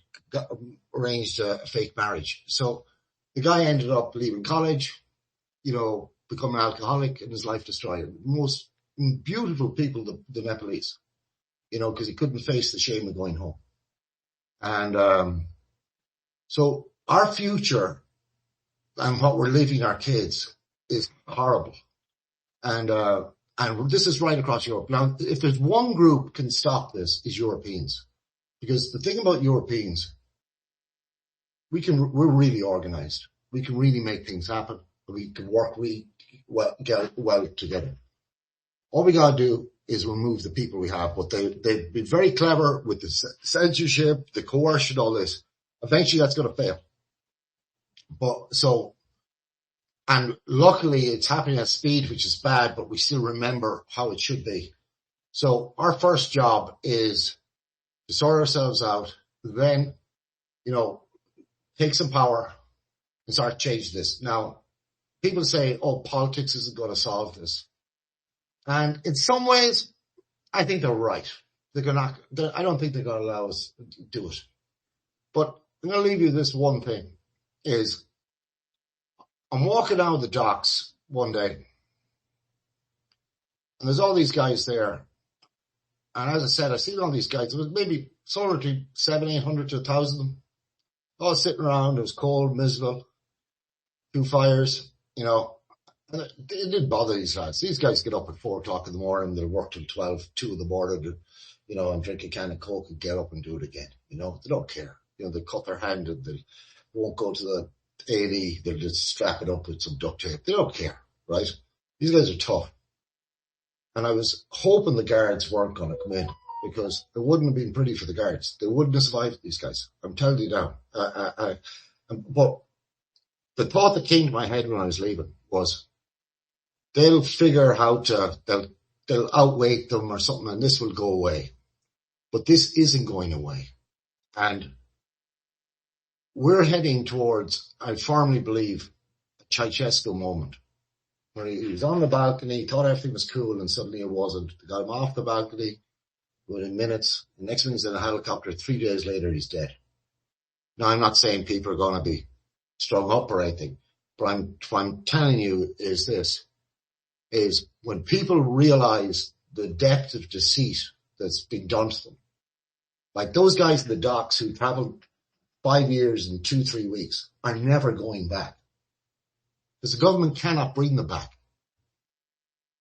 arranged a fake marriage. So the guy ended up leaving college, becoming an alcoholic, and his life destroyed. Most beautiful people, the Nepalese, because he couldn't face the shame of going home. And so our future and what we're leaving our kids is horrible. And this is right across Europe. Now, if there's one group can stop this, is Europeans. Because the thing about Europeans, we're really organized. We can really make things happen. We can work really well together. All we gotta do is remove the people we have, but they've been very clever with the censorship, the coercion, all this. Eventually that's gonna fail. And luckily it's happening at speed, which is bad, but we still remember how it should be. So our first job is to sort ourselves out, then, take some power and start to change this. Now, people say, oh, politics isn't going to solve this. And in some ways, I think they're right. I don't think they're going to allow us to do it. But I'm going to leave you this one thing is I'm walking out of the docks one day and there's all these guys there. And as I said, I've seen all these guys. There was maybe somewhere between 700, 800 to 1,000 of them all sitting around. It was cold, miserable, two fires, and it didn't bother these lads. These guys get up at 4 o'clock in the morning. They'll work till 12, 2 in the morning, and drink a can of Coke and get up and do it again. They don't care. They cut their hand and they won't go to the A&E. They'll just strap it up with some duct tape. They don't care, right? These guys are tough. And I was hoping the guards weren't going to come in because it wouldn't have been pretty for the guards. They wouldn't have survived these guys. I'm telling you now. But the thought that came to my head when I was leaving was they'll figure how they'll outweight them or something and this will go away. But this isn't going away. And we're heading towards, I firmly believe, a Ceausescu moment. Where he was on the balcony, thought everything was cool, and suddenly it wasn't. They got him off the balcony within minutes. The next minute he's in a helicopter. 3 days later, he's dead. Now, I'm not saying people are going to be strung up or anything, but what I'm telling you is this, is when people realize the depth of deceit that's been done to them, like those guys in the docks who traveled 5 years and 2-3 weeks are never going back. Because the government cannot bring them back.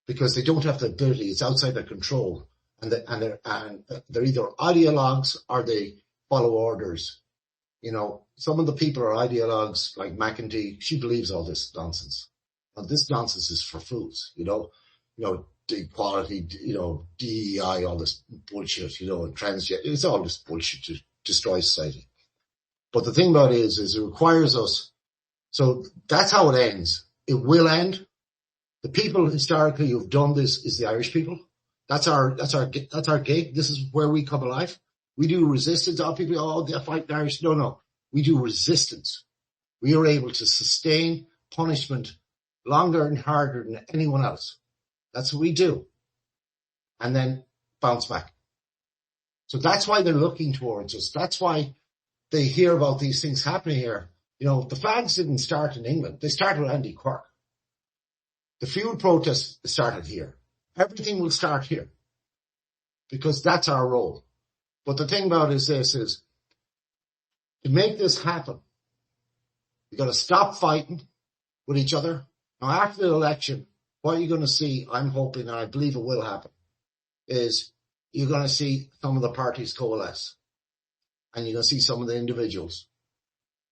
Because they don't have the ability, it's outside their control. And they're either ideologues or they follow orders. Some of the people are ideologues, like McEntee, she believes all this nonsense. And this nonsense is for fools, equality, DEI, all this bullshit, and transgender, it's all this bullshit to destroy society. But the thing about it is it requires us. So that's how it ends. It will end. The people historically who've done this is the Irish people. That's our gig. This is where we come alive. We do resistance. All people, they're fighting Irish. No. We do resistance. We are able to sustain punishment longer and harder than anyone else. That's what we do. And then bounce back. So that's why they're looking towards us. That's why they hear about these things happening here. The flags didn't start in England. They started with Andy Quirk. The fuel protests started here. Everything will start here because that's our role. But the thing about it is this, is to make this happen, you got to stop fighting with each other. Now, after the election, what you're going to see, I'm hoping, and I believe it will happen, is you're going to see some of the parties coalesce. And you're going to see some of the individuals.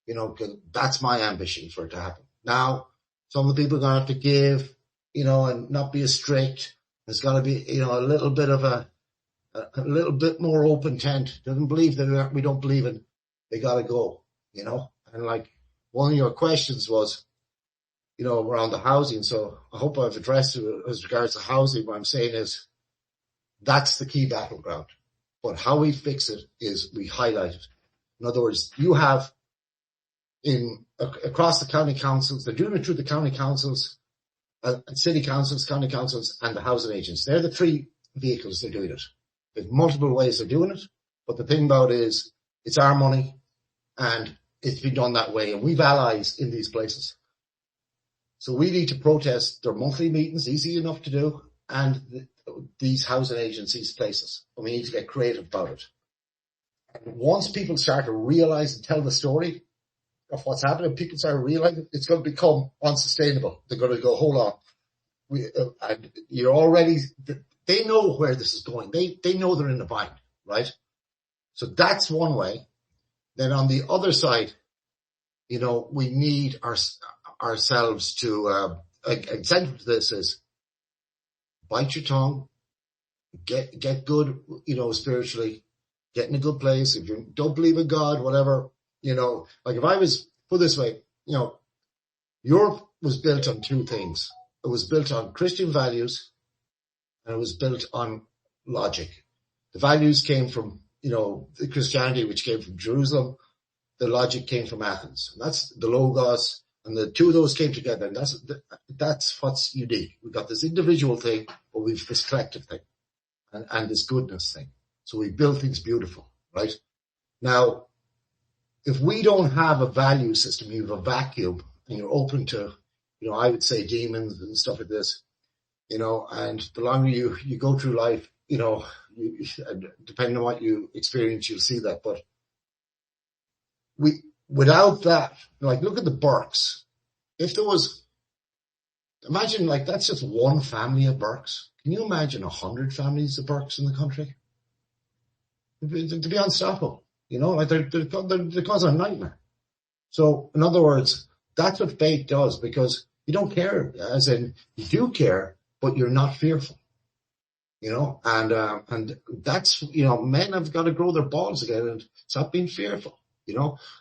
Cause that's my ambition for it to happen. Now, some of the people are going to have to give, and not be as strict. There's got to be, a little bit of a little bit more open tent. Doesn't believe that we don't believe in. They got to go, And like one of your questions was, around the housing. So I hope I've addressed it as regards to housing. What I'm saying is that's the key battleground. But how we fix it is we highlight it. In other words, you have across the county councils, they're doing it through the county councils, city councils, county councils, and the housing agents. They're the 3 vehicles they're doing it. There's multiple ways they're doing it, but the thing about it is it's our money and it's been done that way, and we've allies in these places. So we need to protest their monthly meetings, easy enough to do, and these housing agencies places. And we need to get creative about it. And once people start to realize and tell the story of what's happening, people start realizing it's going to become unsustainable. They're going to go, hold on. And you're already, they know where this is going. They know they're in the bind, right? So that's one way. Then on the other side, we need ourselves to, incentive to this is bite your tongue, get good, spiritually, get in a good place. If you don't believe in God, whatever, like if I was, put this way, Europe was built on 2 things. It was built on Christian values and it was built on logic. The values came from, the Christianity, which came from Jerusalem. The logic came from Athens. And that's the Logos. And the two of those came together, and that's what's unique. We've got this individual thing, but we've this collective thing, and this goodness thing. So we build things beautiful, right? Now, if we don't have a value system, you have a vacuum, and you're open to, I would say demons and stuff like this, and the longer you go through life, depending on what you experience, you'll see that. But without that, like, look at the Burkes. If there was, imagine, like, that's just one family of Burkes. Can you imagine 100 families of Burkes in the country? To be unstoppable, like they're causing a nightmare. So, in other words, that's what faith does, because you don't care, as in, you do care, but you're not fearful, and that's, men have got to grow their balls again and stop being fearful,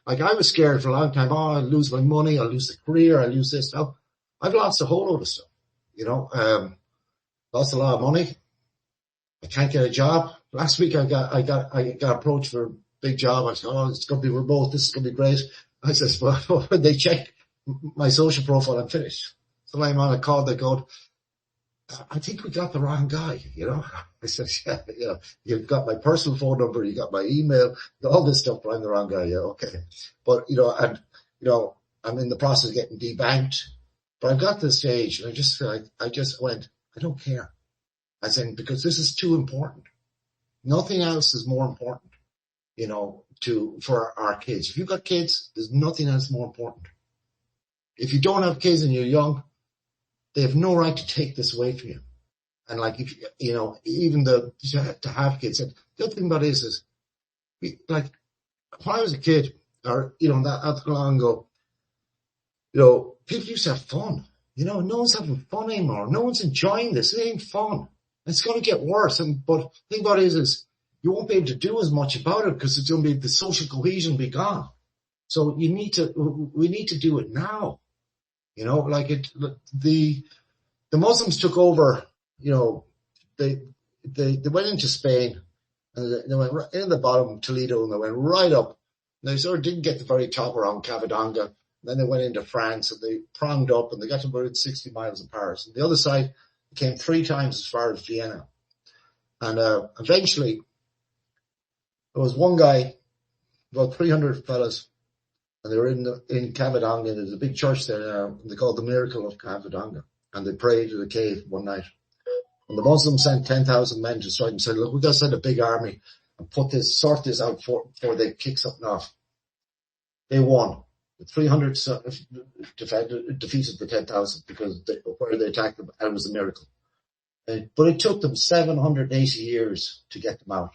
like I was scared for a long time. Oh, I'll lose my money, I'll lose the career, I'll lose this. Now, I've lost a whole load of stuff, lost a lot of money. I can't get a job. Last week I got approached for a big job. I said, oh, it's going to be remote, this is going to be great. I said, well, when they check my social profile, I'm finished. So I'm on a call, they go, I think we got the wrong guy, I said, yeah, you've got my personal phone number, you got my email, all this stuff, but I'm the wrong guy. Yeah, okay. But, I'm in the process of getting debanked, but I've got to the stage, and I just feel like, I just went, I don't care. I said, because this is too important. Nothing else is more important, for our kids. If you've got kids, there's nothing else more important. If you don't have kids and you're young, they have no right to take this away from you. And like, if, even to have kids. And the other thing about it is like, when I was a kid, or, not long ago, people used to have fun. No one's having fun anymore. No one's enjoying this. It ain't fun. It's going to get worse. But the thing about it is you won't be able to do as much about it, because it's going to be, the social cohesion will be gone. So we need to do it now. Like the Muslims took over, they went into Spain, and they went right in the bottom of Toledo, and they went right up. And they sort of didn't get the very top around Cavadonga. Then they went into France, and they pronged up, and they got to about 60 miles of Paris. And the other side came 3 times as far as Vienna. And eventually, there was one guy, about 300 fellas, and they were in Cavadonga, and there's a big church there now, and they call it the Miracle of Cavadonga. And they prayed in a cave one night. And the Muslims sent 10,000 men to strike and said, look, we've got to send a big army and sort this out before they kick something off. They won. The 300 defeated the 10,000, because where they attacked them, and it was a miracle. But it took them 780 years to get them out.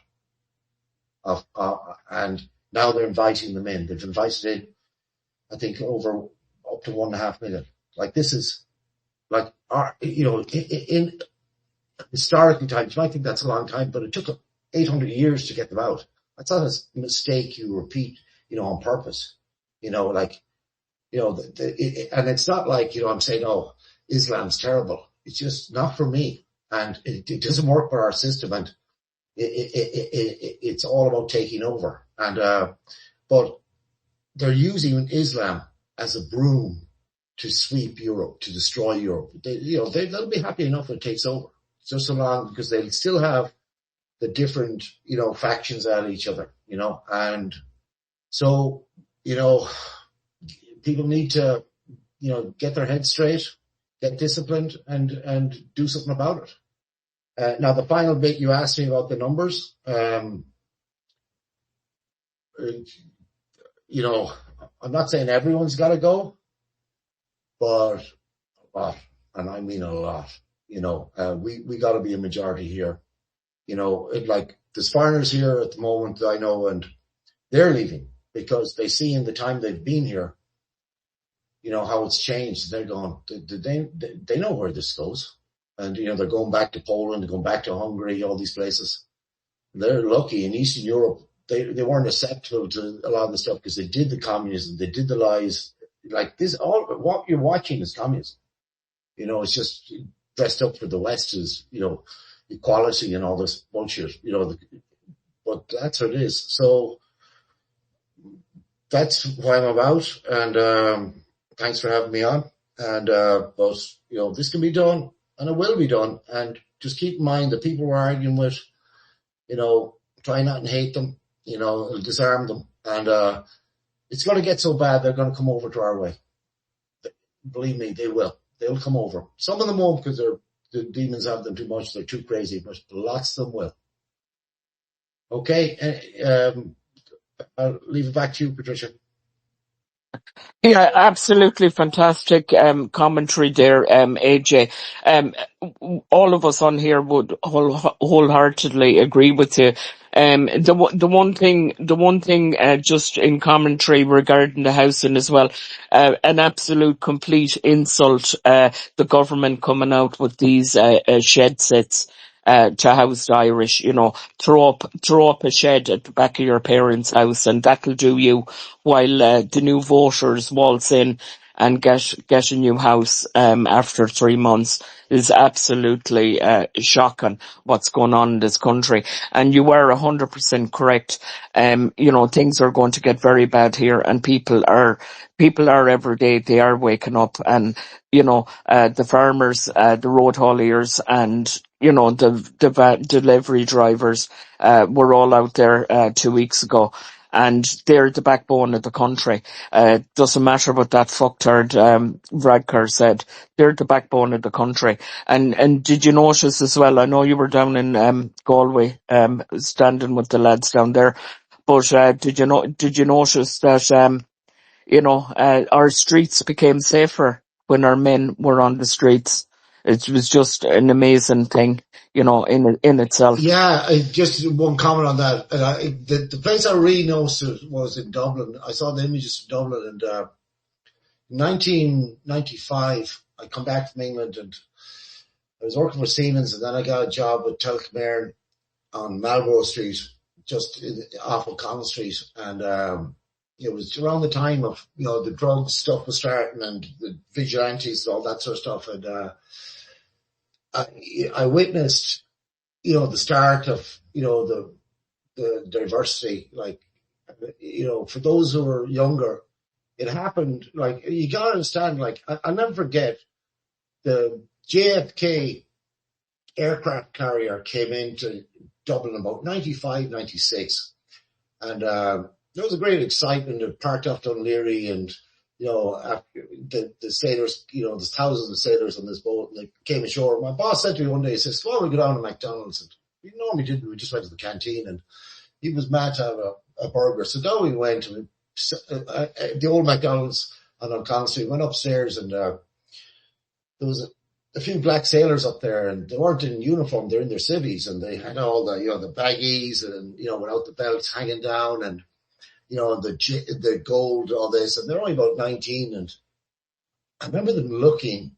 And now they're inviting them in. They've invited in, I think, up to 1.5 million. Like, this is, like, in historical times, you might think that's a long time, but it took 800 years to get them out. That's not a mistake you repeat, on purpose. And it's not like, I'm saying, oh, Islam's terrible. It's just not for me. And it doesn't work for our system. And it's all about taking over. And, but they're using Islam as a broom to sweep Europe, to destroy Europe. They'll be happy enough when it takes over. Just so long, because they'll still have the different, factions at each other, and so, people need to, get their heads straight, get disciplined, and do something about it. Now, the final bit, you asked me about the numbers. I'm not saying everyone's got to go, but a lot, and I mean a lot. We got to be a majority here. Like, there's foreigners here at the moment, I know, and they're leaving because they see in the time they've been here, how it's changed. They're going, they know where this goes. And, they're going back to Poland, they're going back to Hungary, all these places. They're lucky. In Eastern Europe, they weren't acceptable to a lot of the stuff, because they did the communism, they did the lies. Like this, all what you're watching is communism. It's just dressed up for the West as, equality and all this bullshit, but that's what it is. So that's what I'm about. And, thanks for having me on. And, but, this can be done and it will be done. And just keep in mind the people we're arguing with, try not to hate them, it'll disarm them. And, it's going to get so bad they're going to come over to our way. Believe me, they will. They'll come over. Some of them won't because the demons have them too much. They're too crazy, but lots of them will. Okay. I'll leave it back to you, Patricia. Yeah, absolutely fantastic commentary there, AJ. All of us on here would wholeheartedly agree with you. The one thing, just in commentary regarding the housing as well, an absolute complete insult, the government coming out with these, shed sets. To house the Irish, throw up a shed at the back of your parents' house and that'll do you while, the new voters waltz in and get a new house, after 3 months is absolutely, shocking what's going on in this country. And you were 100% correct. Things are going to get very bad here and people are every day, they are waking up and, the farmers, the road hauliers and, the delivery drivers, were all out there, 2 weeks ago. And they're the backbone of the country. Doesn't matter what that fucktard, Radker said. They're the backbone of the country. And did you notice as well? I know you were down in, Galway, standing with the lads down there. But, did you notice that, our streets became safer when our men were on the streets? It was just an amazing thing, in itself. Yeah, just one comment on that. The place I really noticed was in Dublin. I saw the images of Dublin, and 1995, I come back from England, and I was working for Siemens, and then I got a job with Telecom on Marlborough Street, just off O'Connell Street, and it was around the time of the drug stuff was starting and the vigilantes and all that sort of stuff, and I witnessed the start of the diversity. Like, for those who were younger, it happened. Like, you gotta understand. Like, I'll never forget the JFK aircraft carrier came into Dublin about 95, 96, and there was a great excitement. It parked off Dunleary, and after the sailors, there's thousands of sailors on this boat, and they came ashore. My boss said to me one day, he says, "Well, we go down to McDonald's." And we normally didn't. We just went to the canteen, and he was mad to have a burger. So down we went, and the old McDonald's on O'Connell Street. Went upstairs, and there was a few black sailors up there, and they weren't in uniform. They're in their civvies, and they had all the the baggies, and without the belts hanging down, and the gold, all this, and they're only about 19. And I remember them looking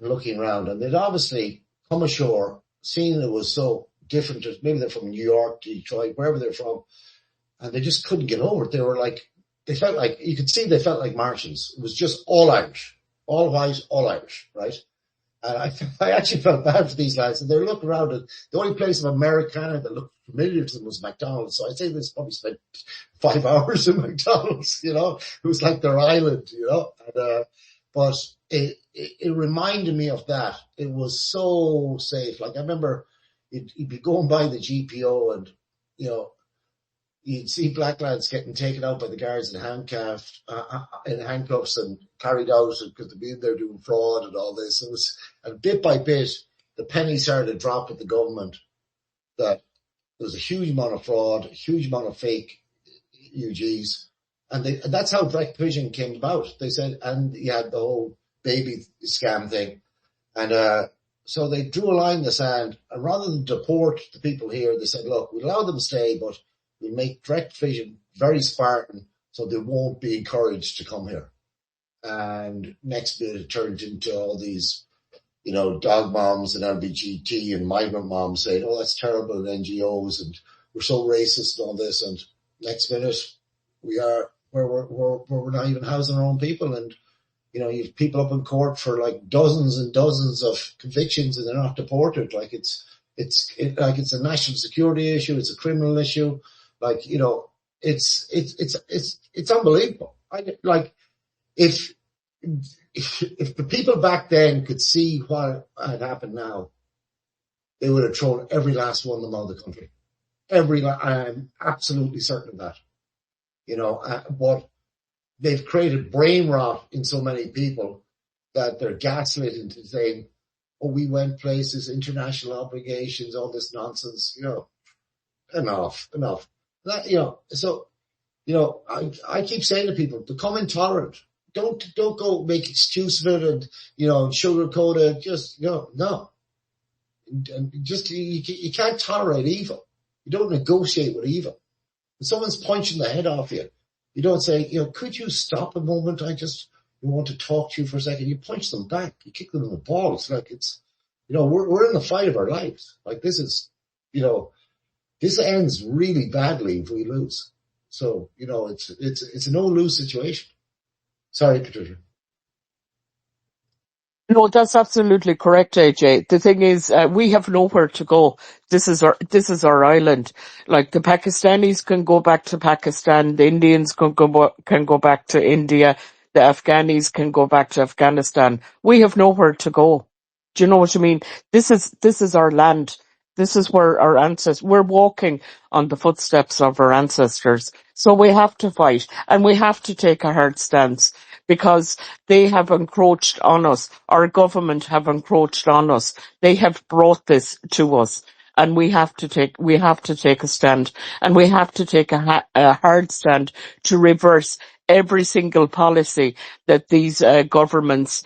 around, and they'd obviously come ashore, seeing it was so different. Maybe they're from New York, Detroit, wherever they're from, and they just couldn't get over it. They felt like, you could see they felt like Martians. It was just all Irish, all white, all Irish, right? And I actually felt bad for these lads, and they were looking around, and the only place of Americana that looked familiar to them was McDonald's. So I'd say they probably spent 5 hours in McDonald's, it was like their island, and, but it reminded me of that. It was so safe. Like, I remember you'd be going by the GPO, and, you'd see black lads getting taken out by the guards in handcuffs and carried out because they'd been there doing fraud and all this. And bit by bit, the penny started to drop with the government that there was a huge amount of fraud, a huge amount of fake UGs. And that's how direct vision came about. They said, and you had the whole baby scam thing. And, so they drew a line in the sand, and rather than deport the people here, they said, look, we'll allow them to stay, but we'll make direct vision very Spartan so they won't be encouraged to come here. And next bit, it turned into all these, dog moms and LBGT and migrant moms saying, oh, that's terrible, and NGOs, and we're so racist and all this. And next minute, we are where we're not even housing our own people. And, you have people up in court for like dozens and dozens of convictions, and they're not deported. Like, it's a national security issue. It's a criminal issue. Like, it's unbelievable. If if the people back then could see what had happened now, they would have thrown every last one of them out of the country. I'm absolutely certain of that. But they've created brain rot in so many people that they're gaslit into saying, oh, we went places, international obligations, all this nonsense. Enough. I keep saying to people, become intolerant. Don't go make excuse of it and, sugarcoat it. Just, no. And just, you can't tolerate evil. You don't negotiate with evil. When someone's punching the head off you, you don't say, could you stop a moment? I just want to talk to you for a second. You punch them back. You kick them in the balls. Like we're in the fight of our lives. Like this is, this ends really badly if we lose. So, it's a no-lose situation. Sorry, Patricia. No, that's absolutely correct, AJ. The thing is, we have nowhere to go. This is our island. Like the Pakistanis can go back to Pakistan, the Indians can go back to India, the Afghanis can go back to Afghanistan. We have nowhere to go. Do you know what I mean? This is our land. This is where our we're walking on the footsteps of our ancestors. So we have to fight and we have to take a hard stance because they have encroached on us. Our government have encroached on us. They have brought this to us. And we have to take a stand, and we have to take a hard stand to reverse every single policy that these governments,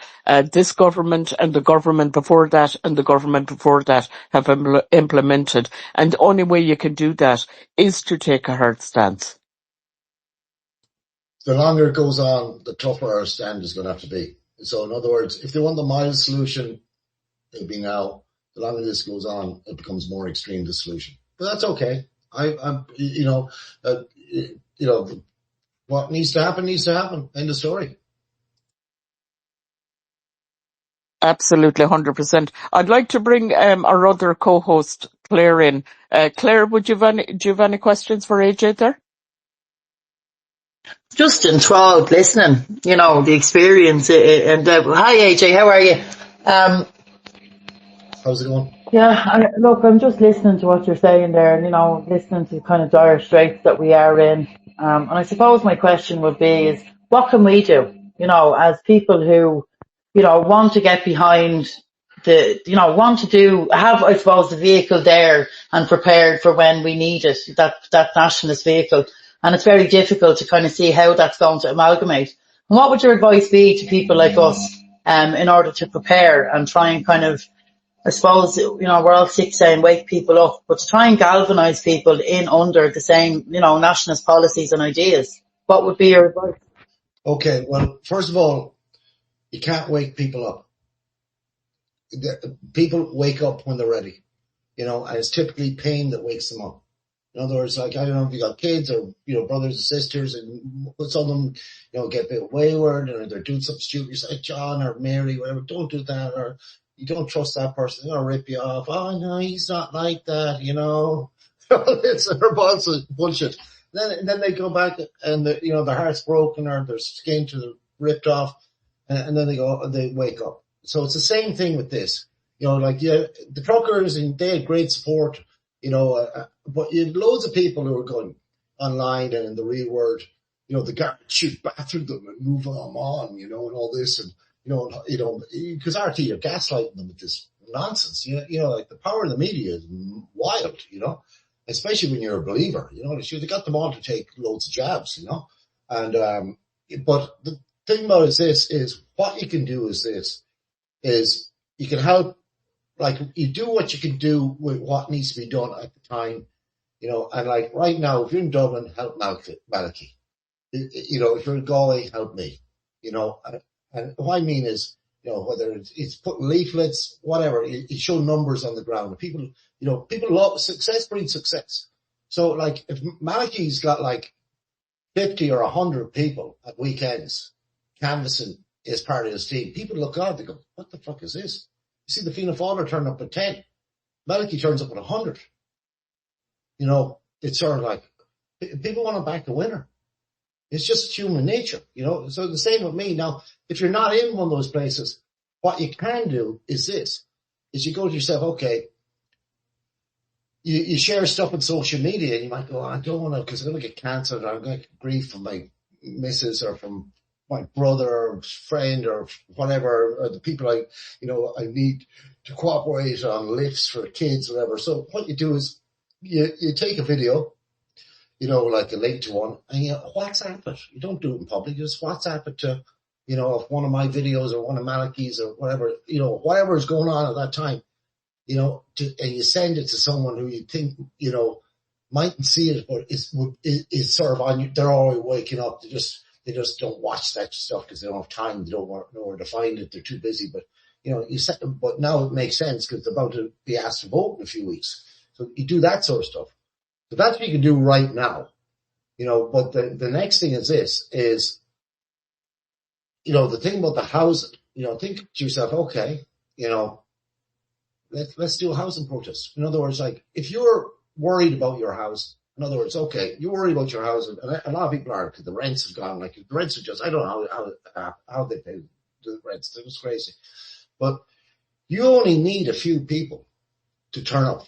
this government and the government before that and the government before that have implemented. And the only way you can do that is to take a hard stance. The longer it goes on, the tougher our stand is going to have to be. So in other words, if they want the mild solution, it'll be now. The longer this goes on, it becomes more extreme, the solution. But that's okay. What needs to happen needs to happen. End of story. Absolutely, 100%. I'd like to bring our other co-host, Claire, in. Claire, do you have any questions for AJ there? Just enthralled listening, the experience. And hi, AJ, how are you? How's it going? Yeah, look, I'm just listening to what you're saying there, and listening to the kind of dire straits that we are in. And I suppose my question would be is, what can we do, as people who, want to get behind want to have, I suppose, the vehicle there and prepared for when we need it, that nationalist vehicle. And it's very difficult to kind of see how that's going to amalgamate. And what would your advice be to people like us, in order to prepare and try and kind of, I suppose, we're all sick saying wake people up, but to try and galvanise people in under the same, nationalist policies and ideas? What would be your advice? Okay, well, first of all, you can't wake people up. People wake up when they're ready, and it's typically pain that wakes them up. In other words, like, I don't know if you got kids or, brothers and sisters, and some of them, get a bit wayward and they're doing something stupid. You say, John or Mary, whatever, don't do that, or you don't trust that person. They're going to rip you off. Oh, no, he's not like that, It's a bunch of bullshit. Then they go back and, their heart's broken or their skin ripped off, and then they wake up. So it's the same thing with this. The truckers, and they had great support, but you had loads of people who were going online and in the real world, the garbage should bathroom them and move them on, and all this, and, because RT are gaslighting them with this nonsense, like the power of the media is wild, especially when you're a believer, they got them all to take loads of jabs, and, but the thing about it is what you can do is you can help. Like, you do what you can do with what needs to be done at the time, and like right now, if you're in Dublin, help Malachy. If you're in Galway, help me, and what I mean is, whether it's putting leaflets, whatever, you show numbers on the ground. People, people love success, brings success. So like, if Malachy's got like 50 or 100 people at weekends canvassing as part of his team, people look out, they go, what the fuck is this? You see the Fianna Fáiler turn up at 10. Malachy turns up at 100. It's sort of like, people want to back the winner. It's just human nature, So the same with me. Now, if you're not in one of those places, what you can do is this, is you go to yourself, okay, you share stuff on social media and you might go, I don't want to, because I'm going to get cancelled or I'm going to get grief from my missus or from my brother or friend or whatever, or the people I need to cooperate on lifts for kids, whatever. So what you do is you take a video, like a link to one, and you WhatsApp it. You don't do it in public. You just WhatsApp it to, of one of my videos or one of Malachi's or whatever, whatever is going on at that time, and you send it to someone who you think, mightn't see it, but is sort of on you. They're already waking up. They just don't watch that stuff because they don't have time. They don't know where to find it. They're too busy. But, but now it makes sense because they're about to be asked to vote in a few weeks. So you do that sort of stuff. So that's what you can do right now, but the next thing is this is, the thing about the housing, think to yourself, okay, let's do a housing protest. In other words, like if you're worried about your house, in other words, okay, you're worried about your house, and a lot of people are because the rents have gone, like the rents are just, I don't know how they pay the rents. It was crazy. But you only need a few people to turn up,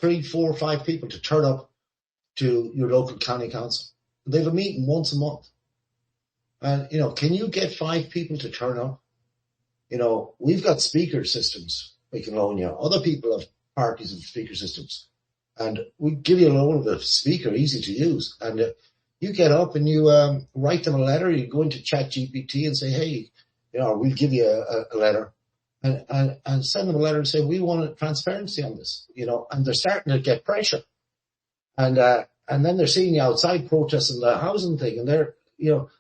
3, 4, 5 people to turn up to your local county council. They have a meeting once a month. And, can you get 5 people to turn up? We've got speaker systems we can loan you. Other people have parties and speaker systems. And we give you a loan of a speaker, easy to use. And you get up and you write them a letter. You go into ChatGPT and say, hey, we'll give you a letter. And send them a letter and say, we want transparency on this, and they're starting to get pressure. And then they're seeing you outside protesting the housing thing, and they're,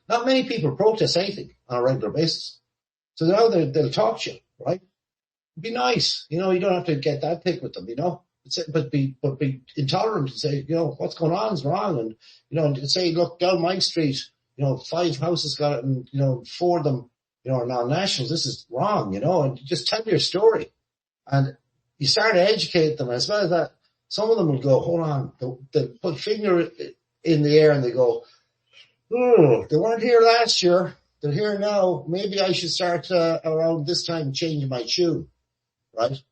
not many people protest anything on a regular basis. So now they'll talk to you, right? Be nice, you don't have to get that thick with them, but be intolerant and say, what's going on is wrong. And, say, look, down my street, 5 houses got it and, 4 of them, are non-nationals. This is wrong, and just tell your story. And you start to educate them. As well as that, some of them will go, hold on, they'll put finger in the air and they go, oh, they weren't here last year. They're here now. Maybe I should start around this time changing my tune, right?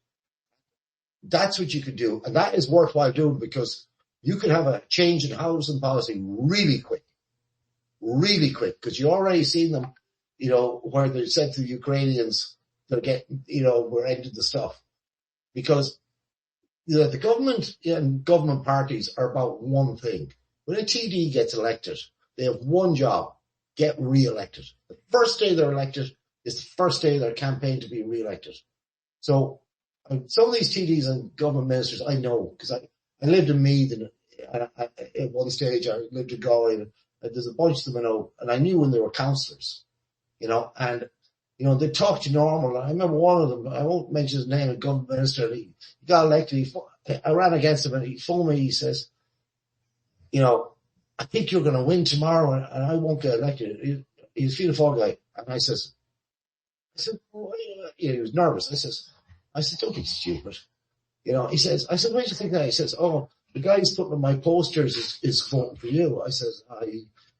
That's what you could do. And that is worthwhile doing because you could have a change in housing policy really quick, because you already seen them, where they said to the Ukrainians, they're getting, we're ending the stuff. Because, the government and government parties are about one thing. When a TD gets elected, they have one job, get re-elected. The first day they're elected is the first day of their campaign to be re-elected. So, some of these TDs and government ministers, I know, because I lived in Meath and at one stage I lived in Galway and there's a bunch of them I know, and I knew when they were councillors. And, they talked to normal. I remember one of them, I won't mention his name, a government minister, he got elected. I ran against him and he phoned me, he says, I think you're going to win tomorrow and I won't get elected. He's a Fianna Fáil guy. And I said, well, he was nervous. I said, don't be stupid. I said, why do you think that? He says, oh, the guy who's putting on my posters is voting for you. I said,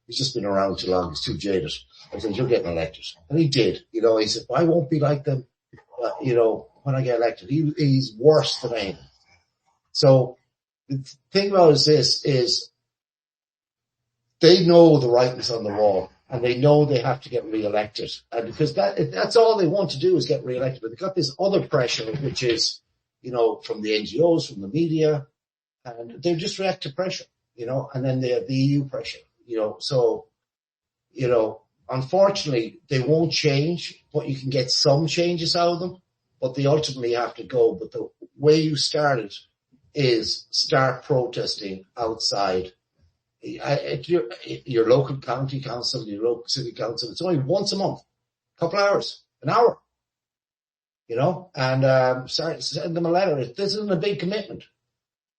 he's just been around too long. He's too jaded. I said, you're getting elected. And he did. He said, I won't be like them, when I get elected. He's worse than I am. So the thing about this is they know the writing's on the wall and they know they have to get re-elected. And because that's all they want to do is get re-elected. But they've got this other pressure, which is, from the NGOs, from the media, and they just react to pressure, and then they have the EU pressure, so, unfortunately, they won't change, but you can get some changes out of them, but they ultimately have to go. But the way you started is start protesting outside at your local county council, your local city council. It's only once a month, a couple of hours, an hour, and send them a letter. This isn't a big commitment.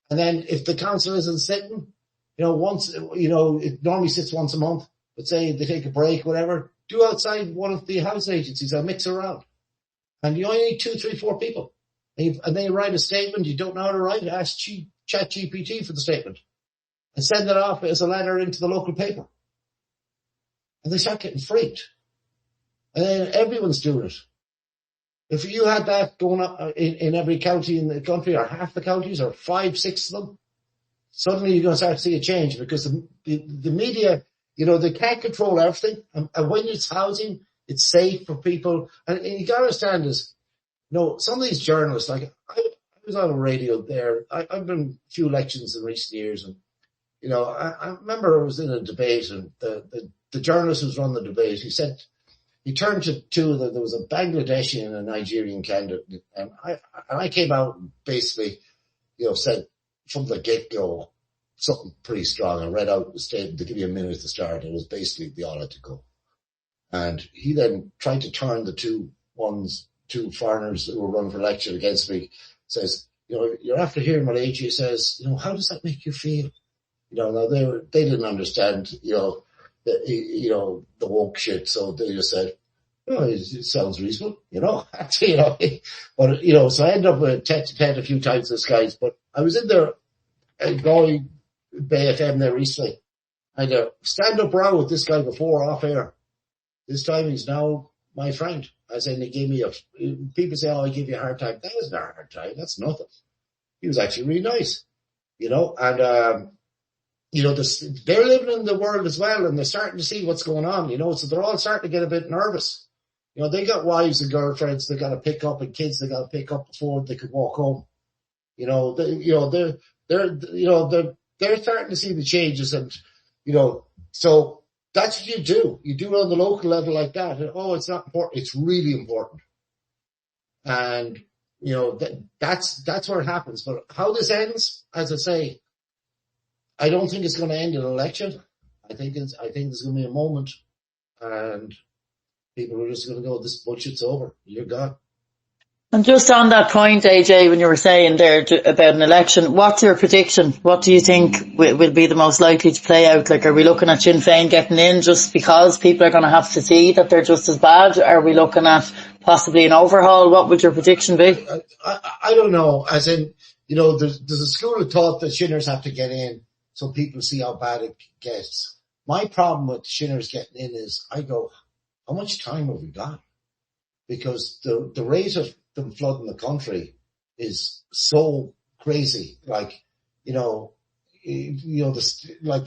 And then if the council isn't sitting, once, it normally sits once a month, but say they take a break, whatever, do outside one of the housing agencies or mix around. And you only need 2, 3, 4 people. And then you write a statement, you don't know how to write it, ask ChatGPT for the statement. And send it off as a letter into the local paper. and they start getting freaked. And then everyone's doing it. If you had that going on in every county in the country, or half the counties, or 5, 6 of them, suddenly you're going to start to see a change, because the media, they can't control everything. And when it's housing, it's safe for people. And you got to understand this, some of these journalists, like I was on a radio there. I've done a few elections in recent years, and I remember I was in a debate, and the journalist who was running the debate, he turned to two of them. There was a Bangladeshi and a Nigerian candidate, and I came out and basically, said from the get-go something pretty strong. I read out the statement to give you a minute to start. It was basically they all had to go. And he then tried to turn the two foreigners who were running for election against me, says, you're after hearing what AJ says, how does that make you feel? Now they didn't understand, the woke shit, so they just said, it sounds reasonable, but, so I ended up with tete-a-tete a few times with those guys, but I was in there at Galway Bay FM there recently. I had a stand-up row with this guy before off air. This time he's now my friend. I said, they gave me people say, I give you a hard time. That isn't a hard time. That's nothing. He was actually really nice, and, they're living in the world as well, and they're starting to see what's going on, so they're all starting to get a bit nervous. They got wives and girlfriends they got to pick up, and kids they got to pick up before they could walk home. They're starting to see the changes, and, so that's what you do. You do it on the local level like that. And, it's not important. It's really important. And, that's where it happens. But how this ends, as I say, I don't think it's going to end in an election. I think there's going to be a moment, and people are just going to go, this bullshit's over. You're gone. And just on that point, AJ, when you were saying there about an election, what's your prediction? What do you think will be the most likely to play out? Like, are we looking at Sinn Féin getting in just because people are going to have to see that they're just as bad? Are we looking at possibly an overhaul? What would your prediction be? I don't know. As in, there's a school of thought that Shinners have to get in so people see how bad it gets. My problem with Shinners getting in is I go, how much time have we got? Because the rate of them flooding the country is so crazy. Like, the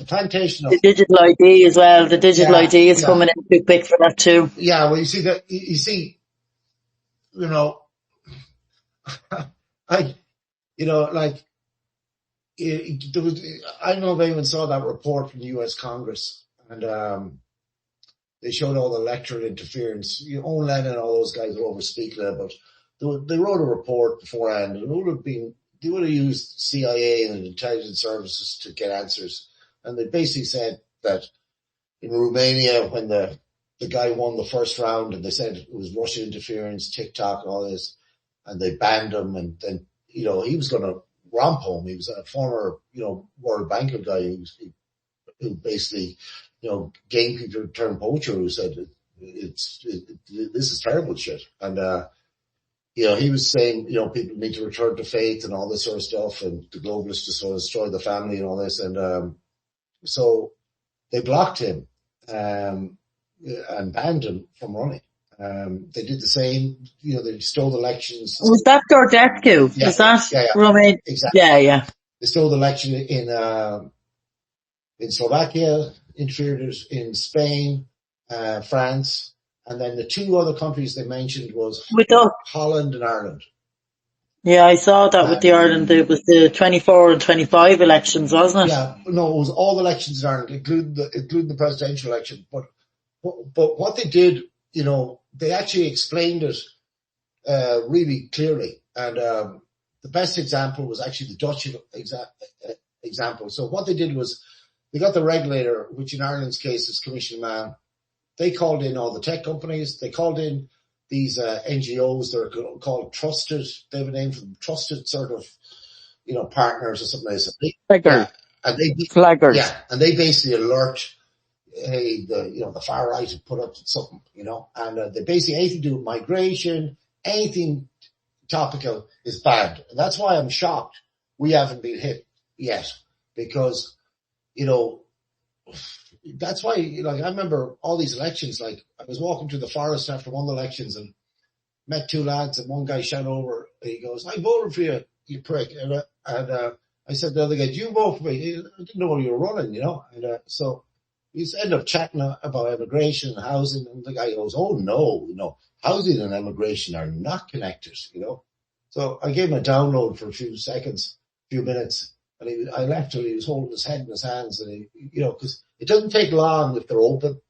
plantation of... The digital ID as well. The digital ID is coming in too quick for that too. Yeah, well, you see that, I don't know if anyone saw that report from the US Congress, and, they showed all the electoral interference. Owen Lennon and all those guys were over speaking about, but they wrote a report beforehand, and they would have used CIA and intelligence services to get answers. And they basically said that in Romania, when the guy won the first round, and they said it was Russian interference, TikTok, and all this, and they banned him, and then, he was going to romp home. He was a former, World Banker guy who basically, gang people turned poacher, who said this is terrible shit. And, he was saying, people need to return to faith and all this sort of stuff, and the globalists just sort of destroy the family and all this. And, so they blocked him, and banned him from running. They did the same, they stole elections. Was that Gordescu? Yeah. Was that yeah. Romania? Exactly. Yeah. They stole the election in Slovakia, interfered in Spain, France, and then the two other countries they mentioned was Holland and Ireland. Yeah, I saw that with the Ireland. It was the 24 and 25 elections, wasn't it? Yeah, no, it was all the elections in Ireland, including the presidential election. But what they did, they actually explained it really clearly. And the best example was actually the Dutch example. So what they did was they got the regulator, which in Ireland's case is Commission Man. They called in all the tech companies. They called in these NGOs that are called trusted. They have a name for them, trusted sort of, partners or something like that. Flaggers. Yeah, and they basically alert, hey, the far right have put up something, and they basically anything to do with migration, anything topical is banned. And that's why I'm shocked we haven't been hit yet, because, that's why, like, I remember all these elections, like, I was walking through the forest after one of the elections and met two lads, and one guy shouted over, he goes, I voted for you, you prick. And I said to the other guy, do you vote for me? I didn't know you were running, you know. And so we ended up chatting about immigration and housing, and the guy goes, oh no, housing and immigration are not connected, you know. So I gave him a download for a few minutes, and I left till he was holding his head in his hands, and you know, because it doesn't take long if they're open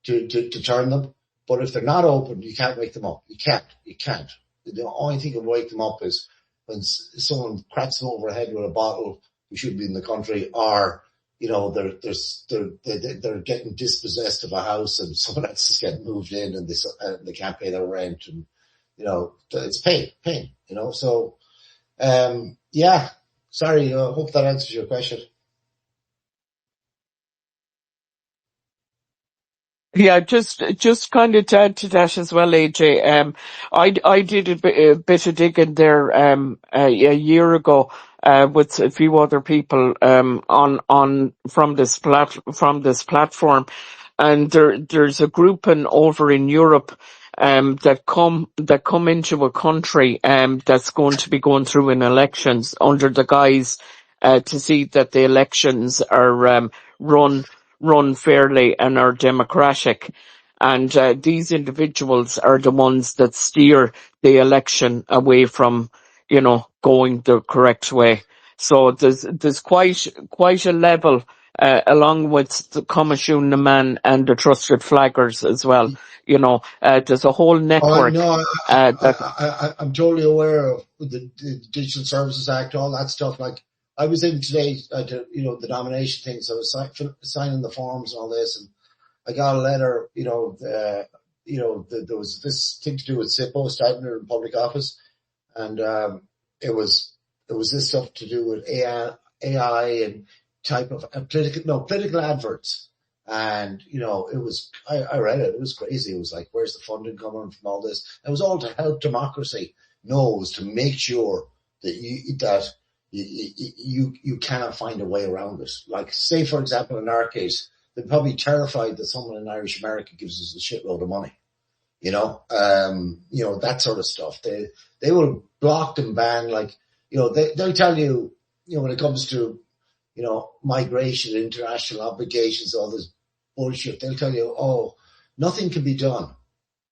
to turn them. But if they're not open, you can't wake them up. You can't. The only thing that can wake them up is when someone cracks them over the head with a bottle who should be in the country, or, you know, they're getting dispossessed of a house and someone else is getting moved in and they can't pay their rent, and, you know, it's pain, you know. So, yeah, sorry, I hope that answers your question. Yeah, just kind of to add to that as well, AJ. I did a bit of digging there a year ago with a few other people on from this platform, and there's a grouping over in Europe that come into a country that's going to be going through in elections under the guise to see that the elections are run fairly and are democratic. And these individuals are the ones that steer the election away from, you know, going the correct way. So there's quite a level, along with the Commission Man and the Trusted Flaggers as well. You know, there's a whole network. No, that I'm totally aware of the Digital Services Act, all that stuff. Like, I was in today, you know, the nomination thing, so I was signing the forms and all this, and I got a letter, you know, there was this thing to do with SIPO, starting in public office, and it was this stuff to do with AI and type of political adverts. And, you know, I read it, it was crazy. It was like, where's the funding coming from all this? It was all to help democracy. No, it was to make sure that you cannot find a way around it. Like, say, for example, in our case, they're probably terrified that someone in Irish America gives us a shitload of money. You know, that sort of stuff. They will block and ban, like, you know, they'll tell you, you know, when it comes to, you know, migration, international obligations, all this bullshit, they'll tell you, oh, nothing can be done.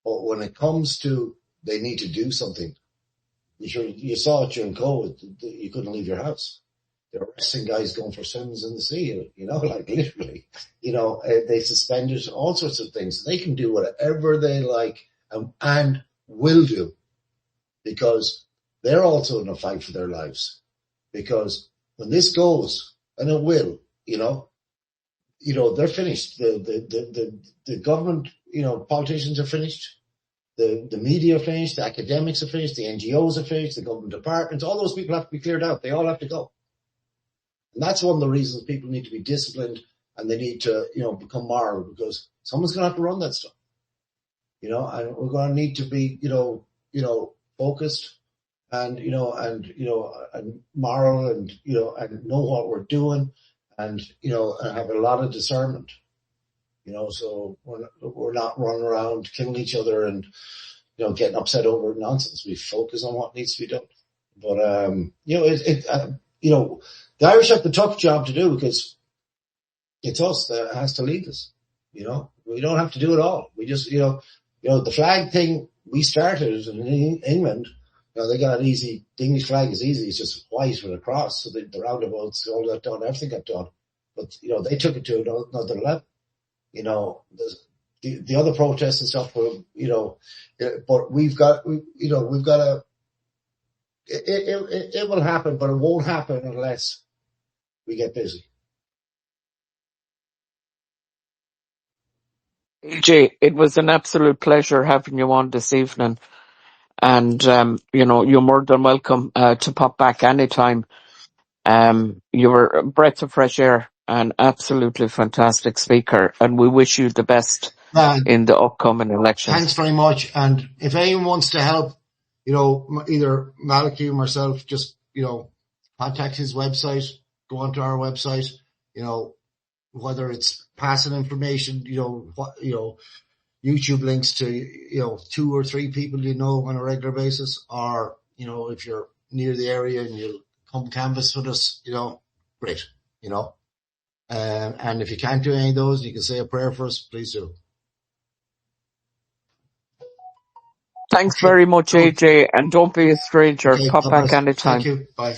But when it comes to, they need to do something. You saw it during COVID, you couldn't leave your house. They're arresting guys going for swims in the sea, you know, like, literally. You know, they suspended all sorts of things. They can do whatever they like and will do, because they're also in a fight for their lives. Because when this goes, and it will, you know, they're finished. The government, you know, politicians are finished. The media are finished. The academics are finished. The NGOs are finished. The government departments, all those people have to be cleared out. They all have to go. And that's one of the reasons people need to be disciplined, and they need to, you know, become moral, because someone's going to have to run that stuff. You know, and we're going to need to be, you know, focused and, and moral, and, you know, and know what we're doing, and, you know, and have a lot of discernment, you know, so we're not running around killing each other and, you know, getting upset over nonsense. We focus on what needs to be done. But, you know, the Irish have the tough job to do, because it's us that has to lead us. You know, we don't have to do it all. We just, you know, the flag thing we started in England. You know, they got it easy. The English flag is easy. It's just white with a cross. So the roundabouts, all got done, everything got done. But, you know, they took it to another level. You know, the other protests and stuff were, you know, but we've got to, it will happen, but it won't happen unless we get busy. AJ, it was an absolute pleasure having you on this evening. And, you know, you're more than welcome to pop back anytime. You were a breath of fresh air, an absolutely fantastic speaker, and we wish you the best in the upcoming elections. Thanks very much. And if anyone wants to help, you know, either Malachy or myself, just, you know, contact his website, go onto our website. You know, whether it's passing information, YouTube links to, 2 or 3 people on a regular basis, or, if you're near the area and you'll come canvas with us, great, and if you can't do any of those, you can say a prayer for us, please do. Thanks Okay. very much, AJ, and don't be a stranger. Okay, Pop God back bless. anytime. Thank you. Bye.